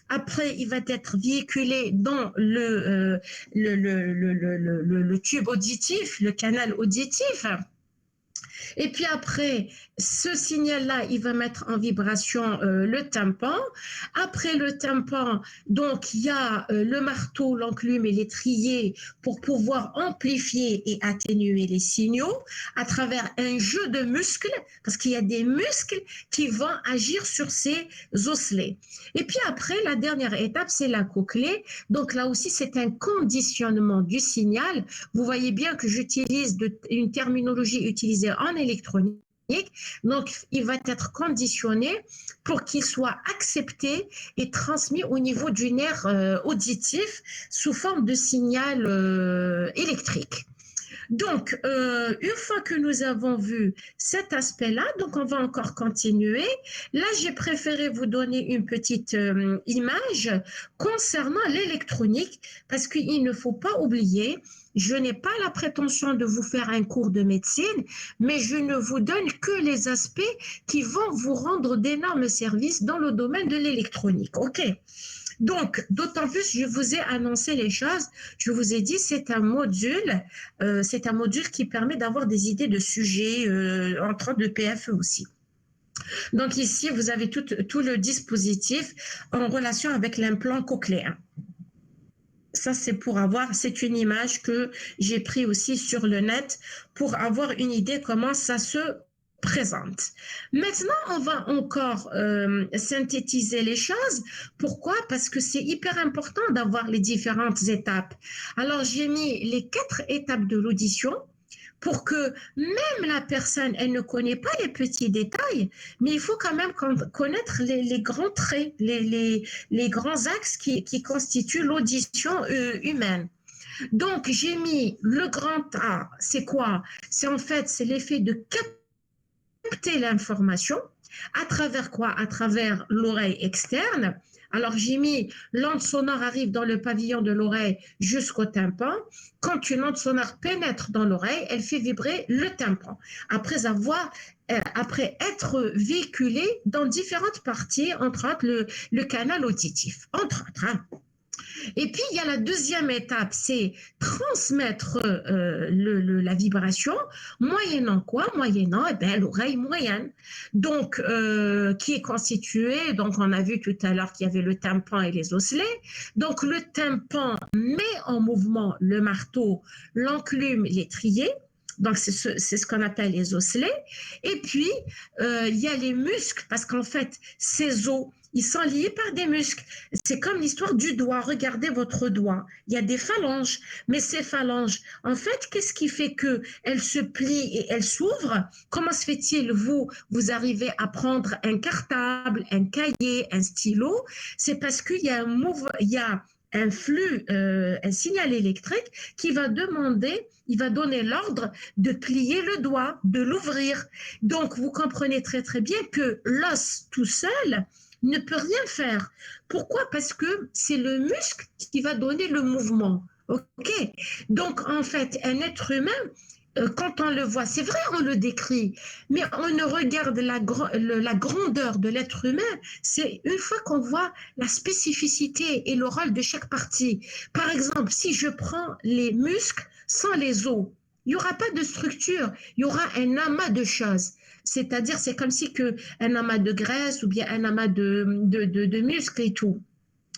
Après, il va être véhiculé dans le tube auditif, le canal auditif. Et puis après, ce signal-là, il va mettre en vibration le tympan. Après le tympan, donc il y a le marteau, l'enclume et l'étrier pour pouvoir amplifier et atténuer les signaux à travers un jeu de muscles, parce qu'il y a des muscles qui vont agir sur ces osselets. Et puis après, la dernière étape, c'est la cochlée. Donc là aussi, c'est un conditionnement du signal. Vous voyez bien que j'utilise une terminologie utilisée en électronique. Donc, il va être conditionné pour qu'il soit accepté et transmis au niveau du nerf auditif sous forme de signal électrique. Donc, une fois que nous avons vu cet aspect-là, donc on va encore continuer. Là, j'ai préféré vous donner une petite image concernant l'électronique parce qu'il ne faut pas oublier, je n'ai pas la prétention de vous faire un cours de médecine, mais je ne vous donne que les aspects qui vont vous rendre d'énormes services dans le domaine de l'électronique. OK? Donc, d'autant plus, je vous ai annoncé les choses. Je vous ai dit, c'est un module qui permet d'avoir des idées de sujets entre autres de PFE aussi. Donc ici, vous avez tout le dispositif en relation avec l'implant cochléen. Ça, c'est une image que j'ai prise aussi sur le net pour avoir une idée comment ça se présente. Maintenant, on va encore synthétiser les choses. Pourquoi? Parce que c'est hyper important d'avoir les différentes étapes. Alors, j'ai mis les 4 étapes de l'audition pour que même la personne, elle ne connaît pas les petits détails, mais il faut quand même connaître les grands traits, les grands axes qui constituent l'audition humaine. Donc, j'ai mis le grand A, c'est quoi? C'est l'effet de capter l'information. À travers quoi? À travers l'oreille externe. Alors, j'ai mis l'onde sonore arrive dans le pavillon de l'oreille jusqu'au tympan. Quand une onde sonore pénètre dans l'oreille, elle fait vibrer le tympan. Après être véhiculée dans différentes parties, entre autres le canal auditif, entre autres. Hein. Et puis, il y a la deuxième étape, c'est transmettre la vibration, moyennant quoi? Moyennant l'oreille moyenne, donc qui est constituée, donc on a vu tout à l'heure qu'il y avait le tympan et les osselets. Donc, le tympan met en mouvement le marteau, l'enclume, l'étrier. Donc, c'est ce qu'on appelle les osselets. Et puis, il y a les muscles, parce qu'en fait, ces os, ils sont liés par des muscles. C'est comme l'histoire du doigt. Regardez votre doigt. Il y a des phalanges. Mais ces phalanges, en fait, qu'est-ce qui fait qu'elles se plient et elles s'ouvrent? Comment se fait-il, vous arrivez à prendre un cartable, un cahier, un stylo? C'est parce qu'il y a un flux, un signal électrique qui va donner l'ordre de plier le doigt, de l'ouvrir. Donc, vous comprenez très, très bien que l'os tout seul ne peut rien faire. Pourquoi? Parce que c'est le muscle qui va donner le mouvement. OK? Donc, en fait, un être humain, quand on le voit, c'est vrai, on le décrit, mais on ne regarde la grandeur de l'être humain, c'est une fois qu'on voit la spécificité et le rôle de chaque partie. Par exemple, si je prends les muscles sans les os, il n'y aura pas de structure, il y aura un amas de choses. C'est-à-dire, c'est comme si un amas de graisse ou bien un amas de muscles et tout.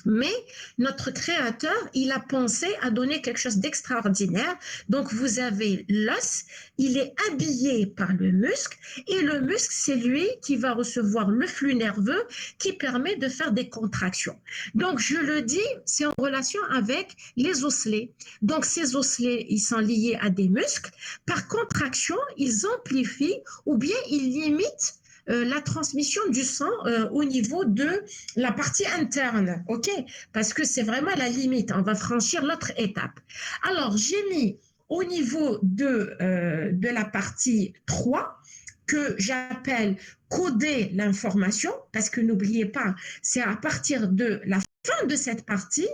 Mais notre créateur, il a pensé à donner quelque chose d'extraordinaire. Donc, vous avez l'os, il est habillé par le muscle et le muscle, c'est lui qui va recevoir le flux nerveux qui permet de faire des contractions. Donc, je le dis, c'est en relation avec les osselets. Donc, ces osselets, ils sont liés à des muscles. Par contraction, ils amplifient ou bien ils limitent la transmission du sang au niveau de la partie interne, ok? Parce que c'est vraiment la limite, on va franchir l'autre étape. Alors, j'ai mis au niveau de la partie 3, que j'appelle coder l'information, parce que n'oubliez pas, c'est à partir de la fin de cette partie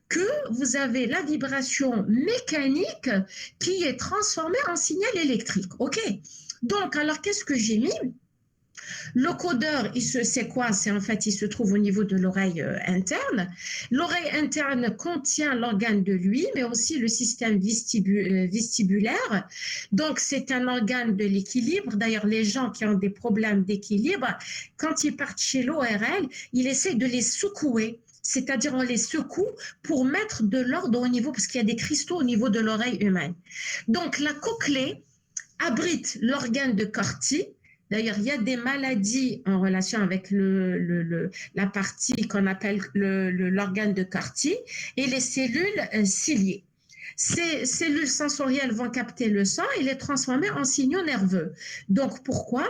que vous avez la vibration mécanique qui est transformée en signal électrique, ok? Donc, alors, qu'est-ce que j'ai mis? Le codeur, c'est quoi? C'est en fait, il se trouve au niveau de l'oreille interne. L'oreille interne contient l'organe de l'ouïe, mais aussi le système vestibulaire. Donc, c'est un organe de l'équilibre. D'ailleurs, les gens qui ont des problèmes d'équilibre, quand ils partent chez l'ORL, ils essaient de les secouer. C'est-à-dire, on les secoue pour mettre de l'ordre au niveau, parce qu'il y a des cristaux au niveau de l'oreille humaine. Donc, la cochlée abrite l'organe de Corti. D'ailleurs, il y a des maladies en relation avec la partie qu'on appelle l'organe de Corti et les cellules ciliées. Ces cellules sensorielles vont capter le sang et les transformer en signaux nerveux. Donc, pourquoi?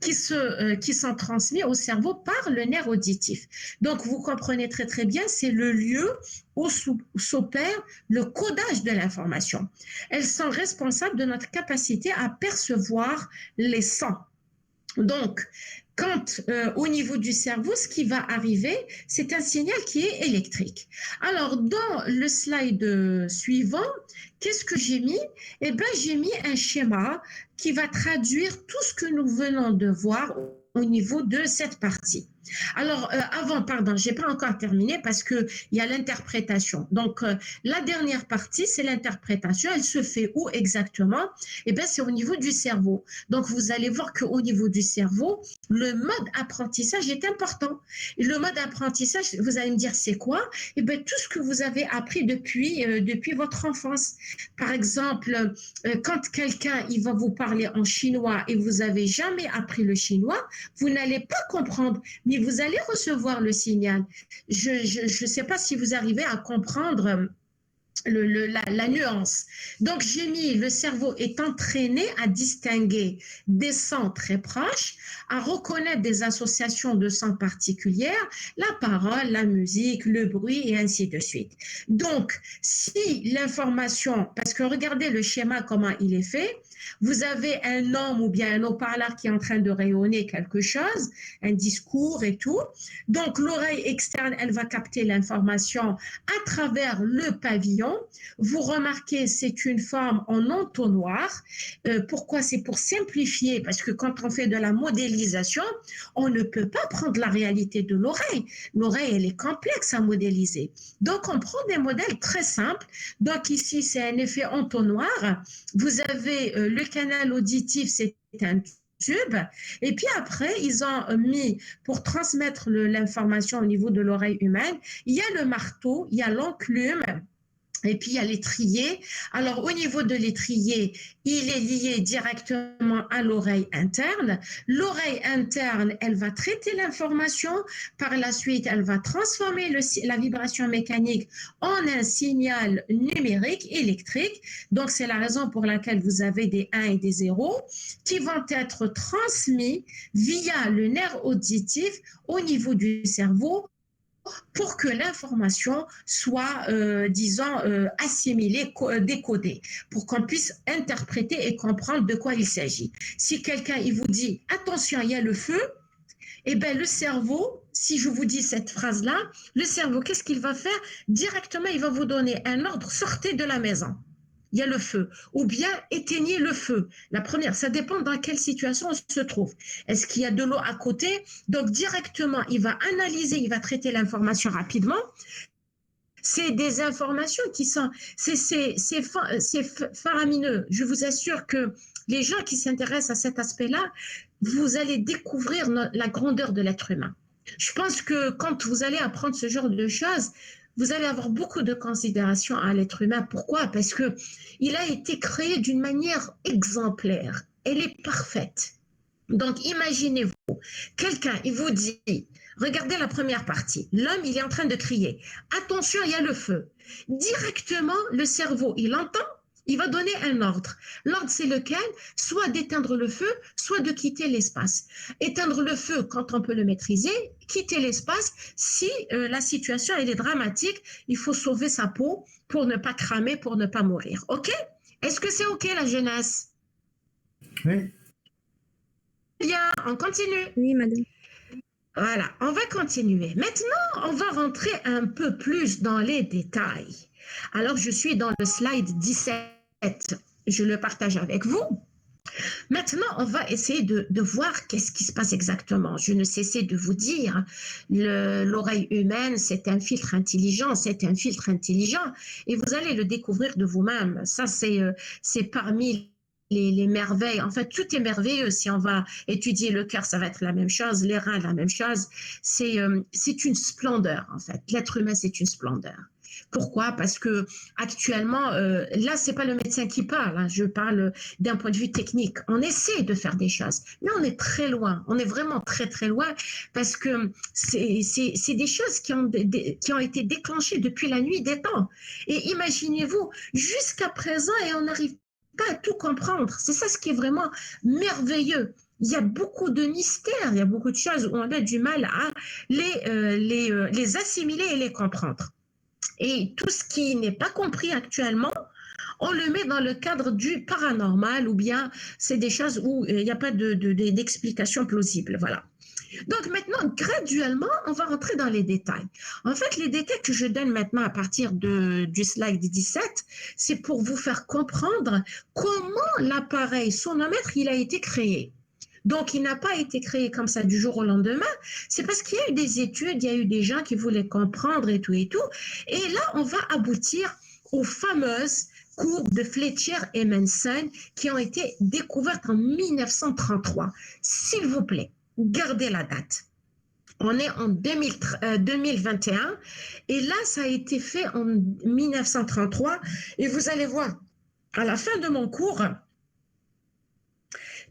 Qui sont transmis au cerveau par le nerf auditif. Donc, vous comprenez très très bien, c'est le lieu où s'opère le codage de l'information. Elles sont responsables de notre capacité à percevoir les sons. Donc, quand au niveau du cerveau, ce qui va arriver, c'est un signal qui est électrique. Alors, dans le slide suivant, qu'est-ce que j'ai mis? Eh bien, j'ai mis un schéma qui va traduire tout ce que nous venons de voir au niveau de cette partie. Alors, pardon, je n'ai pas encore terminé parce qu'il y a l'interprétation. Donc, la dernière partie, c'est l'interprétation. Elle se fait où exactement? Eh bien, c'est au niveau du cerveau. Donc, vous allez voir qu'au niveau du cerveau, le mode apprentissage est important. Et le mode apprentissage, vous allez me dire, c'est quoi? Eh bien, tout ce que vous avez appris depuis votre enfance. Par exemple, quand quelqu'un il va vous parler en chinois et vous n'avez jamais appris le chinois, vous n'allez pas comprendre, mais vous allez recevoir le signal. Je ne sais pas si vous arrivez à comprendre la nuance. Donc, j'ai mis le cerveau est entraîné à distinguer des sons très proches, à reconnaître des associations de sons particulières, la parole, la musique, le bruit et ainsi de suite. Donc, si l'information, parce que regardez le schéma, comment il est fait, vous avez un homme ou bien un haut-parleur qui est en train de rayonner quelque chose, un discours et tout. Donc, l'oreille externe, elle va capter l'information à travers le pavillon. Vous remarquez, c'est une forme en entonnoir. Pourquoi? C'est pour simplifier, parce que quand on fait de la modélisation, on ne peut pas prendre la réalité de l'oreille. L'oreille, elle est complexe à modéliser. Donc, on prend des modèles très simples. Donc, ici, c'est un effet entonnoir. Vous avez le canal auditif, c'est un tube. Et puis après, ils ont mis, pour transmettre l'information au niveau de l'oreille humaine, il y a le marteau, il y a l'enclume, et puis il y a l'étrier. Alors au niveau de l'étrier, il est lié directement à l'oreille interne. L'oreille interne, elle va traiter l'information. Par la suite, elle va transformer la vibration mécanique en un signal numérique électrique. Donc c'est la raison pour laquelle vous avez des 1 et des 0 qui vont être transmis via le nerf auditif au niveau du cerveau pour que l'information soit, assimilée, décodée, pour qu'on puisse interpréter et comprendre de quoi il s'agit. Si quelqu'un il vous dit « attention, il y a le feu », eh bien, le cerveau, si je vous dis cette phrase-là, le cerveau, qu'est-ce qu'il va faire? Directement, il va vous donner un ordre « sortez de la maison ». Il y a le feu, ou bien éteignez le feu. La première, ça dépend dans quelle situation on se trouve. Est-ce qu'il y a de l'eau à côté? Donc directement, il va analyser, il va traiter l'information rapidement. C'est des informations qui sont, c'est faramineux. Je vous assure que les gens qui s'intéressent à cet aspect-là, vous allez découvrir la grandeur de l'être humain. Je pense que quand vous allez apprendre ce genre de choses, vous allez avoir beaucoup de considération à l'être humain. Pourquoi? Parce qu'il a été créé d'une manière exemplaire. Elle est parfaite. Donc, imaginez-vous, quelqu'un, il vous dit, regardez la première partie, l'homme, il est en train de crier, attention, il y a le feu. Directement, le cerveau, il entend, il va donner un ordre. L'ordre, c'est lequel? Soit d'éteindre le feu, soit de quitter l'espace. Éteindre le feu quand on peut le maîtriser, quitter l'espace si la situation elle est dramatique, il faut sauver sa peau pour ne pas cramer, pour ne pas mourir. OK? Est-ce que c'est OK la jeunesse? Oui. Bien, on continue. Oui, madame. Voilà, on va continuer. Maintenant, on va rentrer un peu plus dans les détails. Alors, je suis dans le slide 17. Je le partage avec vous. Maintenant, on va essayer de voir qu'est-ce qui se passe exactement. Je ne cessais de vous dire, l'oreille humaine, c'est un filtre intelligent, c'est un filtre intelligent, et vous allez le découvrir de vous-même. Ça, c'est parmi les merveilles. En fait, tout est merveilleux. Si on va étudier le cœur, ça va être la même chose, les reins, la même chose. C'est une splendeur, en fait. L'être humain, c'est une splendeur. Pourquoi? Parce que actuellement, là, c'est pas le médecin qui parle, hein, je parle d'un point de vue technique. On essaie de faire des choses, mais on est très loin. On est vraiment très très loin parce que c'est des choses qui ont été déclenchées depuis la nuit des temps. Et imaginez-vous, jusqu'à présent, et on n'arrive pas à tout comprendre. C'est ça ce qui est vraiment merveilleux. Il y a beaucoup de mystères, il y a beaucoup de choses où on a du mal à les assimiler et les comprendre. Et tout ce qui n'est pas compris actuellement, on le met dans le cadre du paranormal ou bien c'est des choses où il n'y a pas d'explication plausible. Voilà. Donc maintenant, graduellement, on va rentrer dans les détails. En fait, les détails que je donne maintenant à partir du slide 17, c'est pour vous faire comprendre comment l'appareil sonomètre il a été créé. Donc, il n'a pas été créé comme ça du jour au lendemain. C'est parce qu'il y a eu des études, il y a eu des gens qui voulaient comprendre et tout et tout. Et là, on va aboutir aux fameuses courbes de Fletcher et Manson qui ont été découvertes en 1933. S'il vous plaît, gardez la date. On est en 2021 et là, ça a été fait en 1933. Et vous allez voir, à la fin de mon cours,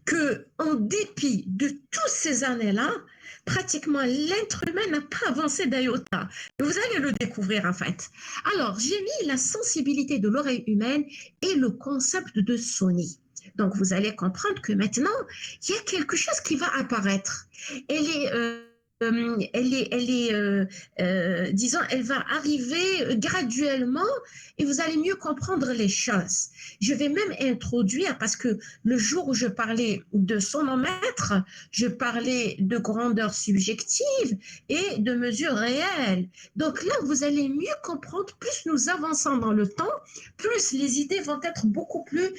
que, en dépit de toutes ces années-là, pratiquement l'être humain n'a pas avancé d'iota. Vous allez le découvrir en fait. Alors, j'ai mis la sensibilité de l'oreille humaine et le concept de Sony. Donc, vous allez comprendre que maintenant, il y a quelque chose qui va apparaître. Disons, elle va arriver graduellement et vous allez mieux comprendre les choses. Je vais même introduire, parce que le jour où je parlais de sonomètre, je parlais de grandeur subjective et de mesure réelle. Donc là, vous allez mieux comprendre, plus nous avançons dans le temps, plus les idées vont être beaucoup plus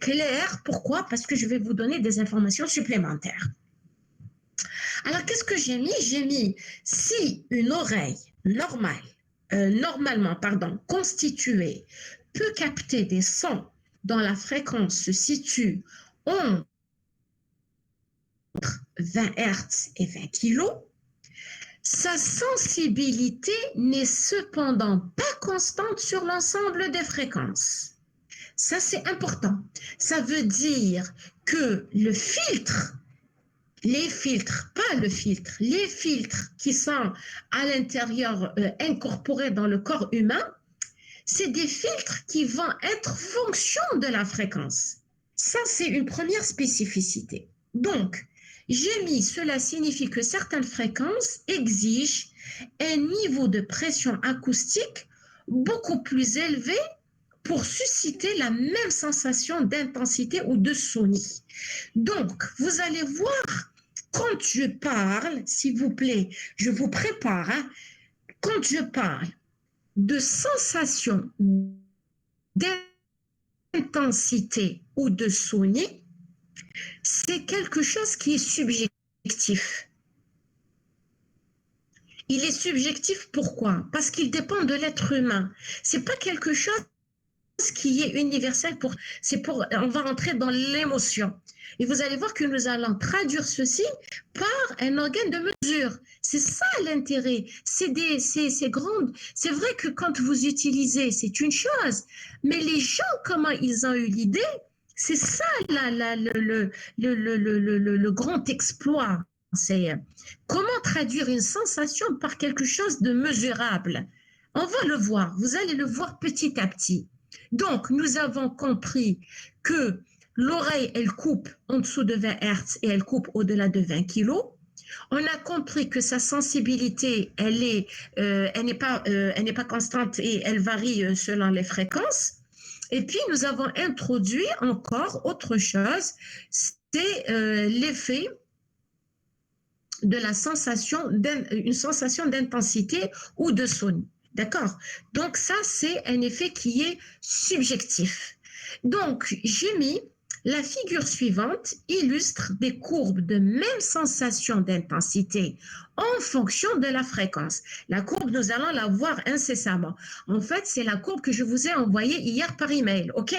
claires. Pourquoi? Parce que je vais vous donner des informations supplémentaires. Alors, qu'est-ce que j'ai mis? J'ai mis si une oreille normalement constituée peut capter des sons dont la fréquence se situe entre 20 Hz et 20 kg, sa sensibilité n'est cependant pas constante sur l'ensemble des fréquences. Ça, c'est important. Ça veut dire que le filtre, les filtres, pas le filtre, les filtres qui sont à l'intérieur incorporés dans le corps humain, c'est des filtres qui vont être fonction de la fréquence. Ça, c'est une première spécificité. Donc, j'ai mis, cela signifie que certaines fréquences exigent un niveau de pression acoustique beaucoup plus élevé pour susciter la même sensation d'intensité ou de sonie. Donc, vous allez voir, quand je parle, s'il vous plaît, je vous prépare, hein, quand je parle de sensation d'intensité ou de sonie, c'est quelque chose qui est subjectif. Il est subjectif pourquoi? Parce qu'il dépend de l'être humain. C'est pas quelque chose qui est universel on va rentrer dans l'émotion. Et vous allez voir que nous allons traduire ceci par un organe de mesure. C'est ça l'intérêt. C'est vrai que quand vous utilisez, c'est une chose, mais les gens, comment ils ont eu l'idée, c'est ça le grand exploit. C'est comment traduire une sensation par quelque chose de mesurable. On va le voir, vous allez le voir petit à petit. Donc, nous avons compris que l'oreille, elle coupe en dessous de 20 Hz et elle coupe au-delà de 20 kg. On a compris que sa sensibilité, elle n'est pas constante et elle varie selon les fréquences. Et puis, nous avons introduit encore autre chose, c'est l'effet de la sensation, une sensation d'intensité ou de son. D'accord? Donc ça, c'est un effet qui est subjectif. Donc, j'ai mis La figure suivante illustre des courbes de même sensation d'intensité en fonction de la fréquence. La courbe, nous allons la voir incessamment. En fait, c'est la courbe que je vous ai envoyée hier par email, OK?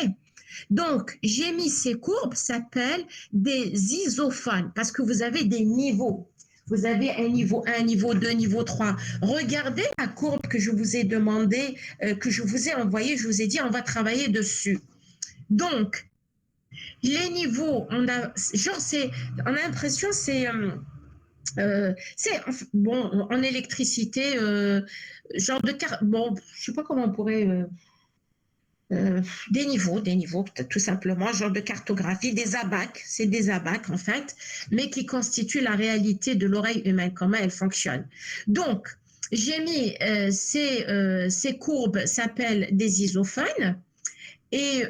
Donc, j'ai mis ces courbes, s'appellent des isophones, parce que vous avez des niveaux. Vous avez un niveau 1, niveau 2, niveau 3. Regardez la courbe que je vous ai demandé, que je vous ai envoyée. Je vous ai dit, on va travailler dessus. Donc, les niveaux, on a l'impression, bon, en électricité, genre de bon, je sais pas comment on pourrait, des niveaux, tout simplement, genre de cartographie, des abacs, c'est des abacs en fait, mais qui constituent la réalité de l'oreille humaine, comment elle fonctionne. Donc, j'ai mis ces courbes s'appellent des isophones. Et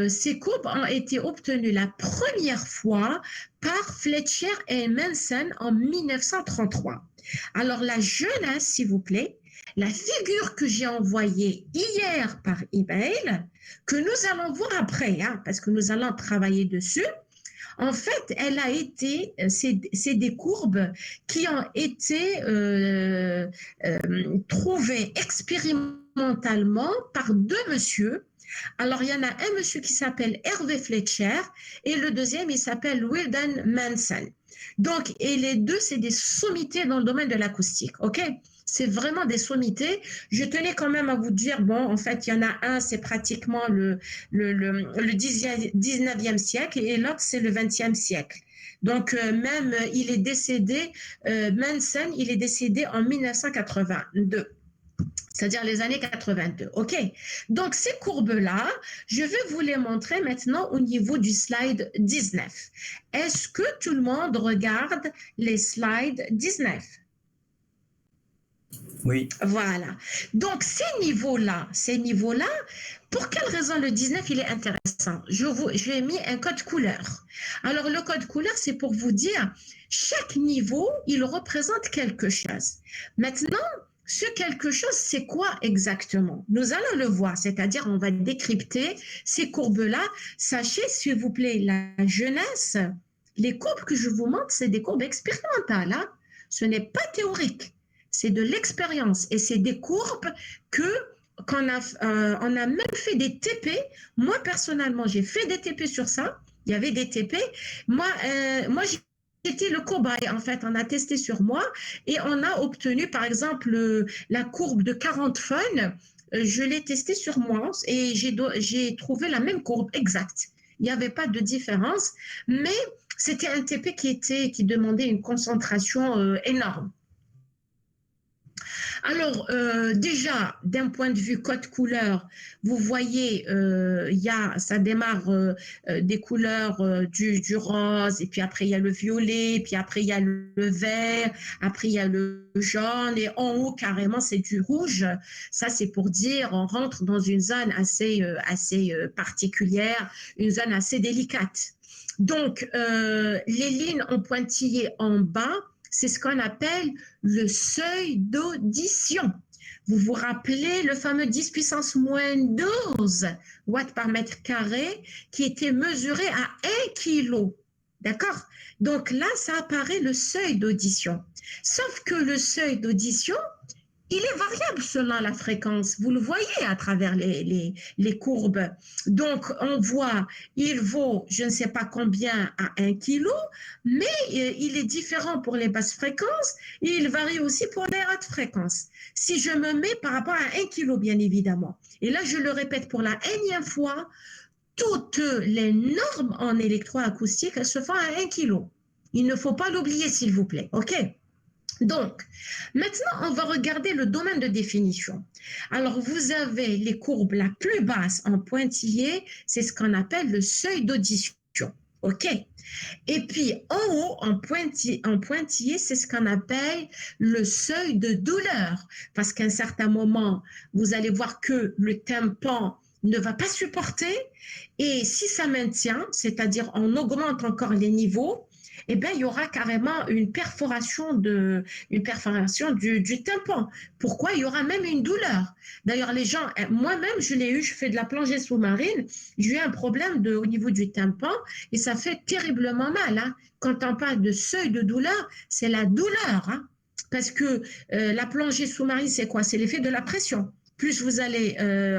ces courbes ont été obtenues la première fois par Fletcher et Manson en 1933. Alors la jeunesse, s'il vous plaît, la figure que j'ai envoyée hier par email, que nous allons voir après, hein, parce que nous allons travailler dessus, en fait, elle a été, c'est des courbes qui ont été trouvées expérimentalement par deux messieurs. Alors, il y en a un monsieur qui s'appelle Hervé Fletcher et le deuxième, il s'appelle Weldon Manson. Donc, et les deux, c'est des sommités dans le domaine de l'acoustique, OK? C'est vraiment des sommités. Je tenais quand même à vous dire, bon, en fait, il y en a un, c'est pratiquement le 19e siècle et l'autre, c'est le 20e siècle. Donc, même, il est décédé, Manson, il est décédé en 1982. C'est-à-dire les années 82. OK. Donc, ces courbes-là, je vais vous les montrer maintenant au niveau du slide 19. Est-ce que tout le monde regarde les slides 19? Oui. Voilà. Donc, ces niveaux-là, pour quelle raison le 19, il est intéressant? Je vais mis un code couleur. Alors, le code couleur, c'est pour vous dire, chaque niveau, il représente quelque chose. Maintenant, ce quelque chose, c'est quoi exactement? Nous allons le voir, c'est-à-dire on va décrypter ces courbes-là. Sachez, s'il vous plaît, la jeunesse, les courbes que je vous montre, c'est des courbes expérimentales. Hein? Ce n'est pas théorique, c'est de l'expérience et c'est des courbes qu'on a, on a même fait des TP. Moi, personnellement, j'ai fait des TP sur ça. Il y avait des TP. Moi j'étais le cobaye, en fait, on a testé sur moi et on a obtenu, par exemple, la courbe de 40 fun, je l'ai testé sur moi et j'ai trouvé la même courbe exacte. Il n'y avait pas de différence, mais c'était un TP qui demandait une concentration énorme. Alors, déjà, d'un point de vue code couleur, vous voyez, ça démarre des couleurs du rose, et puis après, il y a le violet, puis après, il y a le vert, après, il y a le jaune, et en haut, carrément, c'est du rouge. Ça, c'est pour dire, on rentre dans une zone assez particulière, une zone assez délicate. Donc, les lignes en pointillé en bas, c'est ce qu'on appelle le seuil d'audition. Vous vous rappelez le fameux 10 puissance moins 12 watts par mètre carré qui était mesuré à 1 kg. D'accord? Donc là, ça apparaît le seuil d'audition. Sauf que le seuil d'audition, il est variable selon la fréquence. Vous le voyez à travers les courbes. Donc, on voit, il vaut je ne sais pas combien à 1 kg, mais il est différent pour les basses fréquences et il varie aussi pour les hautes fréquences. Si je me mets par rapport à 1 kg, bien évidemment. Et là, je le répète pour la énième fois, toutes les normes en électroacoustique, elles se font à 1 kg. Il ne faut pas l'oublier, s'il vous plaît. OK? Donc, maintenant, on va regarder le domaine de définition. Alors, vous avez les courbes la plus basse en pointillé, c'est ce qu'on appelle le seuil d'audition. OK? Et puis, en haut, en pointillé, c'est ce qu'on appelle le seuil de douleur. Parce qu'à un certain moment, vous allez voir que le tympan ne va pas supporter. Et si ça maintient, c'est-à-dire on augmente encore les niveaux, eh bien, il y aura carrément une perforation du tympan. Pourquoi? Il y aura même une douleur. D'ailleurs, les gens, moi-même, je l'ai eu, je fais de la plongée sous-marine, j'ai eu un problème au niveau du tympan et ça fait terriblement mal, hein. Quand on parle de seuil de douleur, c'est la douleur, hein. Parce que la plongée sous-marine, c'est quoi? C'est l'effet de la pression. Plus vous allez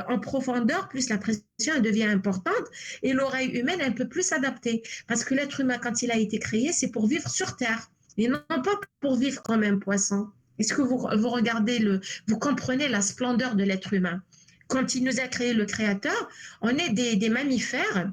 en profondeur, plus la pression elle devient importante et l'oreille humaine, elle peut plus s'adapter. Parce que l'être humain, quand il a été créé, c'est pour vivre sur Terre et non pas pour vivre comme un poisson. Est-ce que vous regardez vous comprenez la splendeur de l'être humain? Quand il nous a créé le Créateur, on est des mammifères,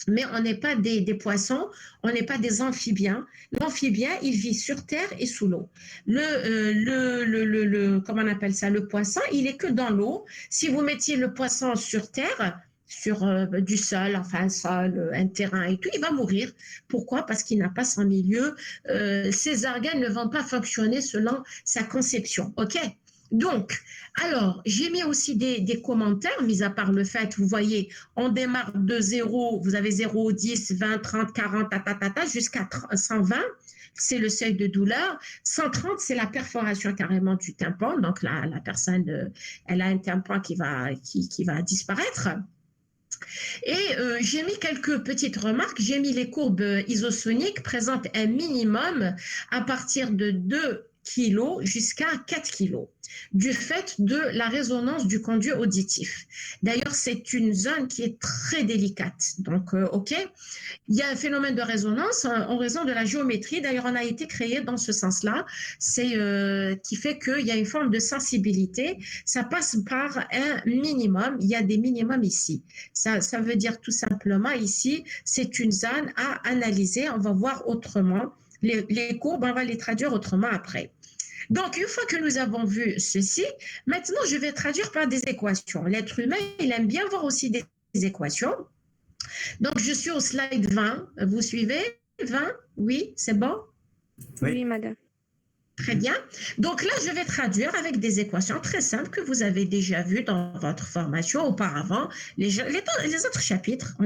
mais on n'est pas des poissons, on n'est pas des amphibiens. L'amphibien, il vit sur terre et sous l'eau. Comment on appelle ça? Le poisson, il est que dans l'eau. Si vous mettiez le poisson sur terre, sur du sol, enfin un sol, un terrain et tout, il va mourir. Pourquoi? Parce qu'il n'a pas son milieu. Ses organes ne vont pas fonctionner selon sa conception. OK? Donc, alors, j'ai mis aussi des commentaires, mis à part le fait, vous voyez, on démarre de 0, vous avez 0, 10, 20, 30, 40, jusqu'à 120, c'est le seuil de douleur. 130, c'est la perforation carrément du tympan, donc la personne, elle a un tympan qui va disparaître. Et j'ai mis quelques petites remarques. J'ai mis les courbes isosoniques présentent un minimum à partir de 2 kg jusqu'à 4 kg du fait de la résonance du conduit auditif. D'ailleurs, c'est une zone qui est très délicate. Donc, OK, il y a un phénomène de résonance en raison de la géométrie. D'ailleurs, on a été créé dans ce sens-là. C'est qui fait qu'il y a une forme de sensibilité. Ça passe par un minimum. Il y a des minimums ici. Ça veut dire tout simplement ici, c'est une zone à analyser. On va voir autrement. Les courbes, on va les traduire autrement après. Donc, une fois que nous avons vu ceci, maintenant, je vais traduire par des équations. L'être humain, il aime bien voir aussi des équations. Donc, je suis au slide 20. Vous suivez? 20? Oui, c'est bon? Oui. Oui, madame. Très bien. Donc là, je vais traduire avec des équations très simples que vous avez déjà vues dans votre formation auparavant. Les autres chapitres,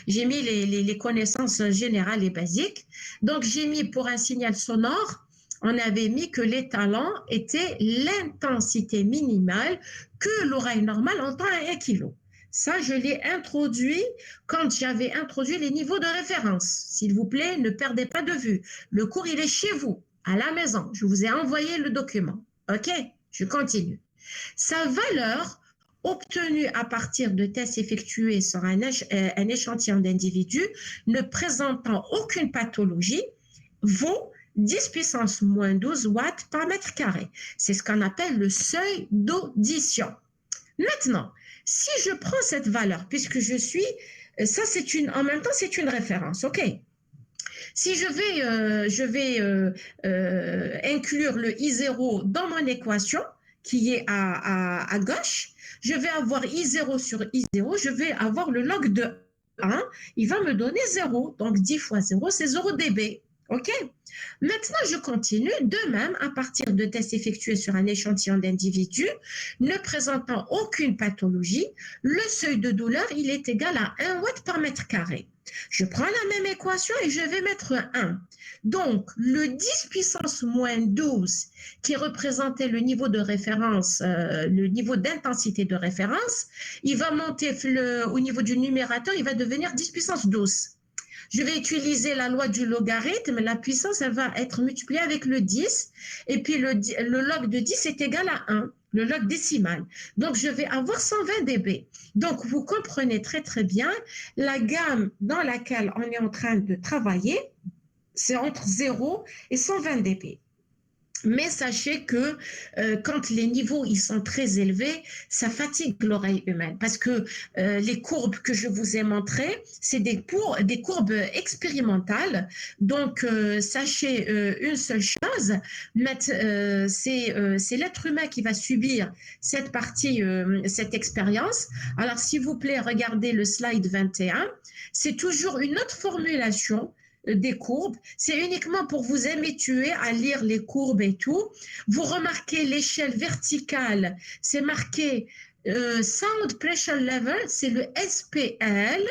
j'ai mis les connaissances générales et basiques. Donc, j'ai mis pour un signal sonore, on avait mis que l'étalon était l'intensité minimale que l'oreille normale entend à 1 kg. Ça, je l'ai introduit quand j'avais introduit les niveaux de référence. S'il vous plaît, ne perdez pas de vue. Le cours, il est chez vous, à la maison. Je vous ai envoyé le document. OK? Je continue. Sa valeur obtenue à partir de tests effectués sur un échantillon d'individus ne présentant aucune pathologie vaut 10 puissance moins 12 watts par mètre carré. C'est ce qu'on appelle le seuil d'audition. Maintenant, si je prends cette valeur, puisque ça c'est en même temps c'est une référence, OK? Si je vais inclure le I0 dans mon équation, qui est à gauche, je vais avoir I0 sur I0, je vais avoir le log de 1, il va me donner 0, donc 10 fois 0, c'est 0 dB. OK? Maintenant, je continue. De même, à partir de tests effectués sur un échantillon d'individus ne présentant aucune pathologie, le seuil de douleur, il est égal à 1 watt par mètre carré. Je prends la même équation et je vais mettre 1. Donc, le 10 puissance moins 12 qui représentait le niveau de référence, le niveau d'intensité de référence, il va monter au niveau du numérateur, il va devenir 10 puissance 12. Je vais utiliser la loi du logarithme. La puissance, elle va être multipliée avec le 10. Et puis, le log de 10 est égal à 1, le log décimal. Donc, je vais avoir 120 dB. Donc, vous comprenez très, très bien la gamme dans laquelle on est en train de travailler, c'est entre 0 et 120 dB. Mais sachez que quand les niveaux ils sont très élevés, ça fatigue l'oreille humaine parce que les courbes que je vous ai montrées, c'est des courbes expérimentales. Donc, sachez une seule chose, c'est l'être humain qui va subir cette partie, cette expérience. Alors, s'il vous plaît, regardez le slide 21. C'est toujours une autre formulation des courbes, c'est uniquement pour vous habituer à lire les courbes et tout. Vous remarquez l'échelle verticale, c'est marqué Sound Pressure Level, c'est le SPL,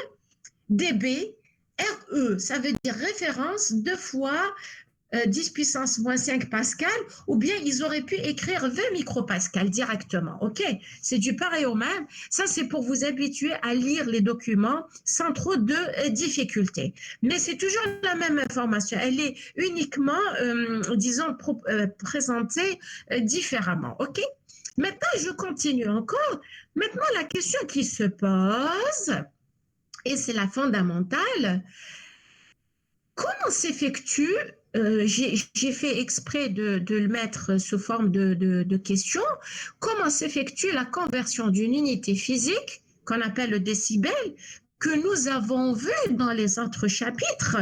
dB, RE, ça veut dire référence 2 fois 10 puissance moins 5 pascal, ou bien ils auraient pu écrire 20 micropascal directement. OK? C'est du pareil au même. Ça, c'est pour vous habituer à lire les documents sans trop de difficultés. Mais c'est toujours la même information. Elle est uniquement, disons, présentée différemment. OK? Maintenant, je continue encore. Maintenant, la question qui se pose, et c'est la fondamentale, comment s'effectue, j'ai fait exprès de le mettre sous forme de question, comment s'effectue la conversion d'une unité physique, qu'on appelle le décibel, que nous avons vu dans les autres chapitres,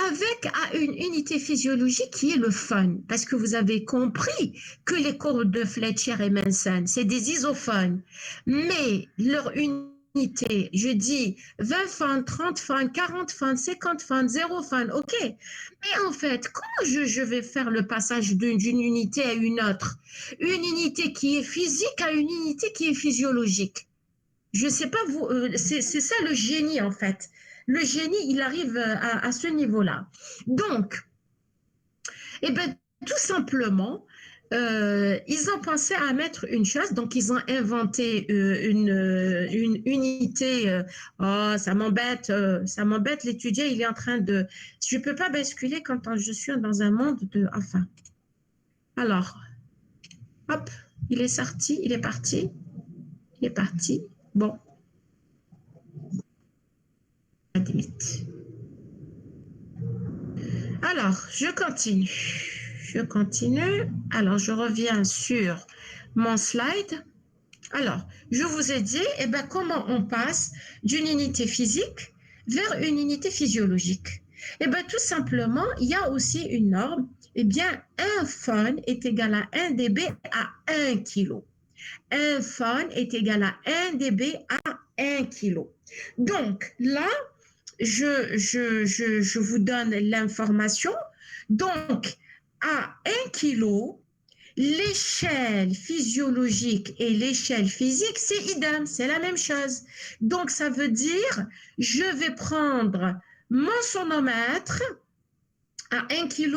avec à une unité physiologique qui est le fun, parce que vous avez compris que les courbes de Fletcher et Manson, c'est des isophones, mais leur unité, je dis 20 fans, 30 fans, 40 fans, 50 fans, 0 fans, ok. Mais en fait, comment je vais faire le passage d'une unité à une autre? Une unité qui est physique à une unité qui est physiologique. Je ne sais pas, vous, c'est ça le génie en fait. Le génie, il arrive à ce niveau-là. Donc, eh ben, tout simplement, ils ont pensé à mettre une chose, donc ils ont inventé une unité. Oh, ça m'embête, l'étudiant, il est en train de. Je ne peux pas basculer quand je suis dans un monde de. Enfin. Alors, hop, il est sorti, il est parti. Il est parti. Bon. Alors, je continue. Je continue. Alors, je reviens sur mon slide. Alors, je vous ai dit eh ben, comment on passe d'une unité physique vers une unité physiologique. Eh bien, tout simplement, il y a aussi une norme. Eh bien, un phone est égal à 1 dB à 1 kg. Un phone est égal à 1 dB à 1 kg. Donc, là, je vous donne l'information. Donc, à 1 kg, l'échelle physiologique et l'échelle physique, c'est idem, c'est la même chose. Donc, ça veut dire, je vais prendre mon sonomètre à 1 kg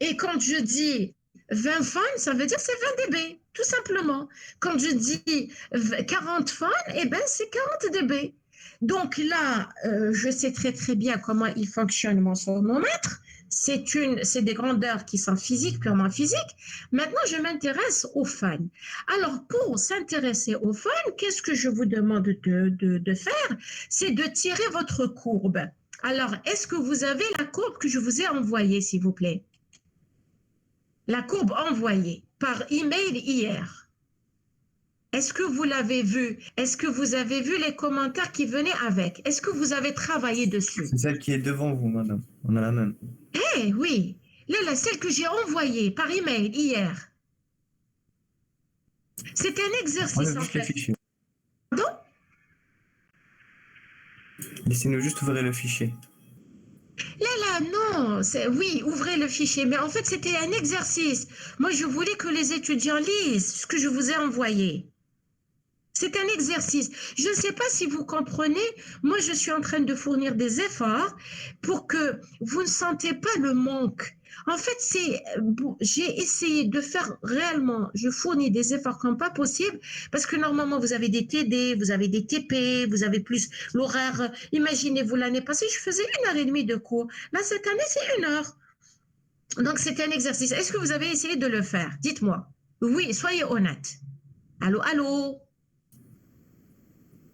et quand je dis 20 fans, ça veut dire c'est 20 dB, tout simplement. Quand je dis 40 fans, eh ben, c'est 40 dB. Donc là, je sais très très bien comment il fonctionne mon sonomètre. C'est des grandeurs qui sont physiques, purement physiques. Maintenant, je m'intéresse aux fans. Alors, pour s'intéresser aux fans, qu'est-ce que je vous demande de faire? C'est de tirer votre courbe. Alors, est-ce que vous avez la courbe que je vous ai envoyée, s'il vous plaît? La courbe envoyée par email hier. Est-ce que vous l'avez vue? Est-ce que vous avez vu les commentaires qui venaient avec? Est-ce que vous avez travaillé dessus? C'est celle qui est devant vous, madame. On a la même. Eh oui, là, celle que j'ai envoyée par email hier. C'est un exercice en Juste le fait. fichier. Pardon? Laissez-nous juste ouvrir le fichier. Là, non, oui, ouvrez le fichier, mais en fait, c'était un exercice. Moi, je voulais que les étudiants lisent ce que je vous ai envoyé. C'est un exercice. Je ne sais pas si vous comprenez, moi, je suis en train de fournir des efforts pour que vous ne sentez pas le manque. En fait, j'ai essayé de faire réellement, je fournis des efforts comme pas possible, parce que normalement, vous avez des TD, vous avez des TP, vous avez plus l'horaire. Imaginez-vous, l'année passée, je faisais 1h30 de cours. Là, cette année, c'est 1 heure. Donc, c'est un exercice. Est-ce que vous avez essayé de le faire? Dites-moi. Oui, soyez honnête. Allô, allô?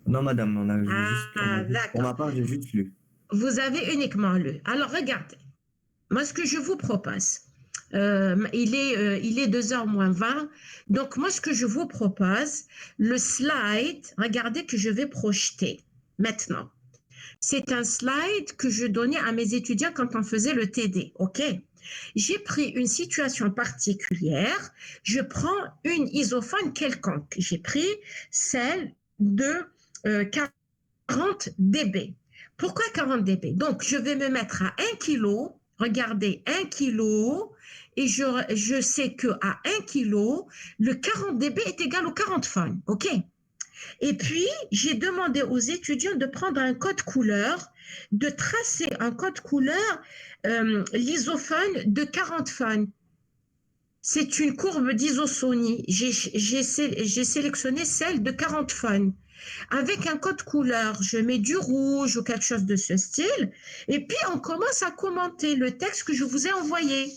Non, madame, pour ma D'accord. part, j'ai juste lu. Vous avez uniquement lu. Alors, regardez. Moi, ce que je vous propose, il est 2h moins 20. Donc, moi, ce que je vous propose, le slide, regardez que je vais projeter maintenant. C'est un slide que je donnais à mes étudiants quand on faisait le TD, OK? J'ai pris une situation particulière, je prends une isophone quelconque. J'ai pris celle de 40 dB. Pourquoi 40 dB? Donc, je vais me mettre à 1 kg, regardez, 1 kg, et je sais qu'à 1 kg, le 40 dB est égal au 40 fans, OK? Et puis, j'ai demandé aux étudiants de prendre un code couleur, de tracer un code couleur l'isophone de 40 phones. C'est une courbe d'isosоnie. J'ai sélectionné celle de 40 phones. Avec un code couleur, je mets du rouge ou quelque chose de ce style. Et puis, on commence à commenter le texte que je vous ai envoyé.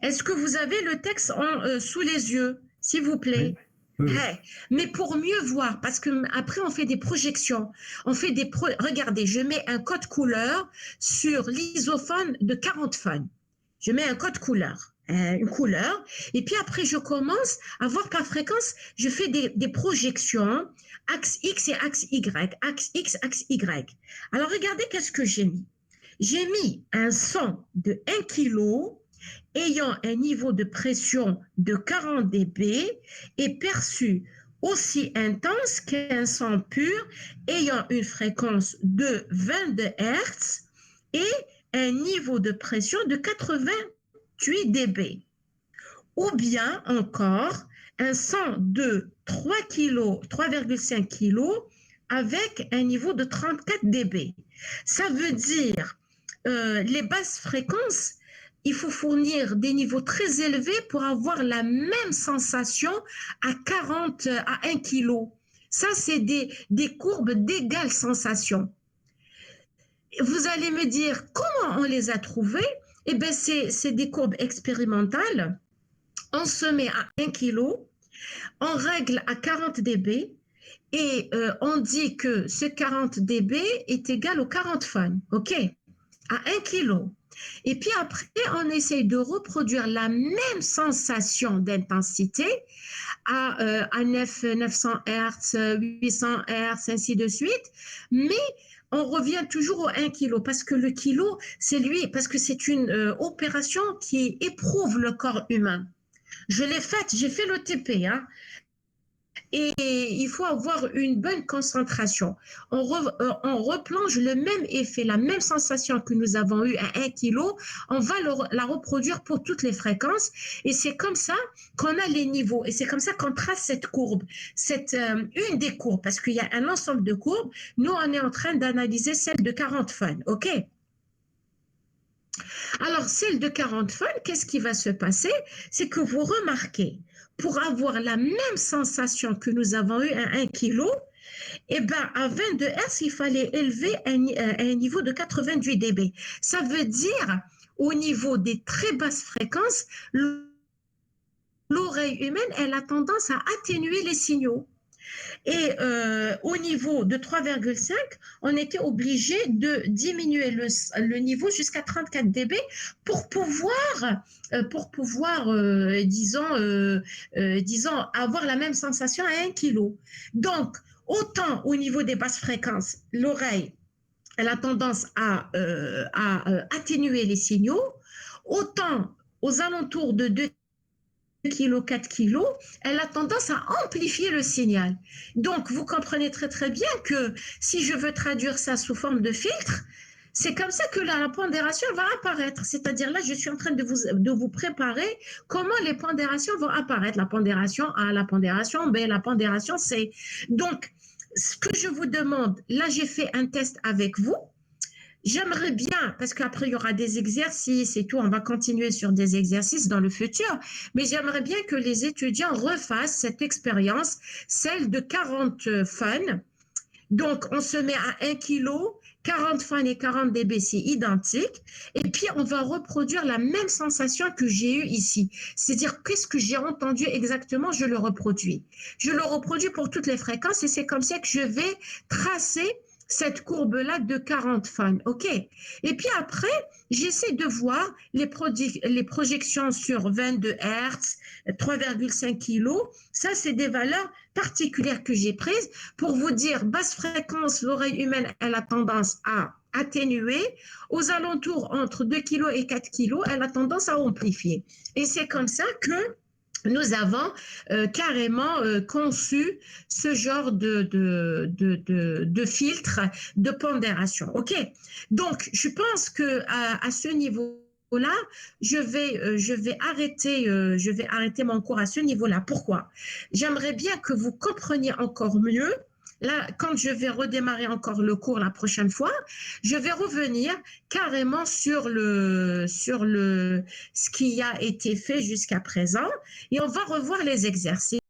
Est-ce que vous avez le texte sous les yeux, s'il vous plaît? Oui. Hey, mais pour mieux voir, parce que après on fait des projections, regardez, je mets un code couleur sur l'isophone de 40 phones. Je mets un code couleur, une couleur, et puis après je commence à voir par fréquence, je fais des projections, axe X et axe Y, axe X, axe Y. Alors regardez qu'est-ce que j'ai mis. J'ai mis un son de 1 kg ayant un niveau de pression de 40 dB et perçu aussi intense qu'un son pur ayant une fréquence de 22 Hz et un niveau de pression de 88 dB. Ou bien encore un son de 3,5 kg avec un niveau de 34 dB. Ça veut dire les basses fréquences, il faut fournir des niveaux très élevés pour avoir la même sensation à 1 kg. Ça, c'est des courbes d'égale sensation. Vous allez me dire, comment on les a trouvées? Eh bien, c'est des courbes expérimentales. On se met à 1 kg, on règle à 40 dB et on dit que ce 40 dB est égal aux 40 phones, OK? À 1 kg. Et puis après, on essaye de reproduire la même sensation d'intensité à 900 Hz, 800 Hz, ainsi de suite, mais on revient toujours au 1 kg parce que le kilo, c'est lui, parce que c'est une opération qui éprouve le corps humain. Je l'ai faite, j'ai fait le TP, hein. Et il faut avoir une bonne concentration. On replonge le même effet, la même sensation que nous avons eue à 1 kg, on va la reproduire pour toutes les fréquences et c'est comme ça qu'on a les niveaux et c'est comme ça qu'on trace cette courbe. C'est une des courbes parce qu'il y a un ensemble de courbes. Nous, on est en train d'analyser celle de 40 phones, OK? Alors, celle de 40 phones, qu'est-ce qui va se passer? C'est que vous remarquez, pour avoir la même sensation que nous avons eue à 1 kg, eh ben, à 22 Hz, il fallait élever un niveau de 88 dB. Ça veut dire, au niveau des très basses fréquences, l'oreille humaine, elle a tendance à atténuer les signaux. Et au niveau de 3,5, on était obligé de diminuer le niveau jusqu'à 34 dB pour pouvoir disons, avoir la même sensation à 1 kg. Donc, autant au niveau des basses fréquences, l'oreille, elle a tendance à atténuer les signaux, autant aux alentours de 2 kg, 4 kg, elle a tendance à amplifier le signal. Donc, vous comprenez très très bien que si je veux traduire ça sous forme de filtre, c'est comme ça que la pondération va apparaître. C'est-à-dire là, je suis en train de vous préparer comment les pondérations vont apparaître. La pondération A, la pondération B, la pondération C. Donc, ce que je vous demande, là, j'ai fait un test avec vous. J'aimerais bien, parce qu'après il y aura des exercices et tout, on va continuer sur des exercices dans le futur, mais j'aimerais bien que les étudiants refassent cette expérience, celle de 40 phones. Donc, on se met à 1 kg, 40 phones et 40 dB, c'est identique. Et puis, on va reproduire la même sensation que j'ai eue ici. C'est-à-dire, qu'est-ce que j'ai entendu exactement, je le reproduis. Je le reproduis pour toutes les fréquences et c'est comme ça que je vais tracer cette courbe-là de 40 phones, OK? Et puis après, j'essaie de voir les projections sur 22 Hz, 3,5 kg. Ça, c'est des valeurs particulières que j'ai prises pour vous dire, basse fréquence, l'oreille humaine, elle a tendance à atténuer. Aux alentours, entre 2 kg et 4 kg, elle a tendance à amplifier. Et c'est comme ça que nous avons carrément conçu ce genre de filtre de pondération. OK? Donc, je pense qu'à ce niveau, là, je vais arrêter mon cours à ce niveau-là. Pourquoi? J'aimerais bien que vous compreniez encore mieux. Là, quand je vais redémarrer encore le cours la prochaine fois, je vais revenir carrément ce qui a été fait jusqu'à présent et on va revoir les exercices.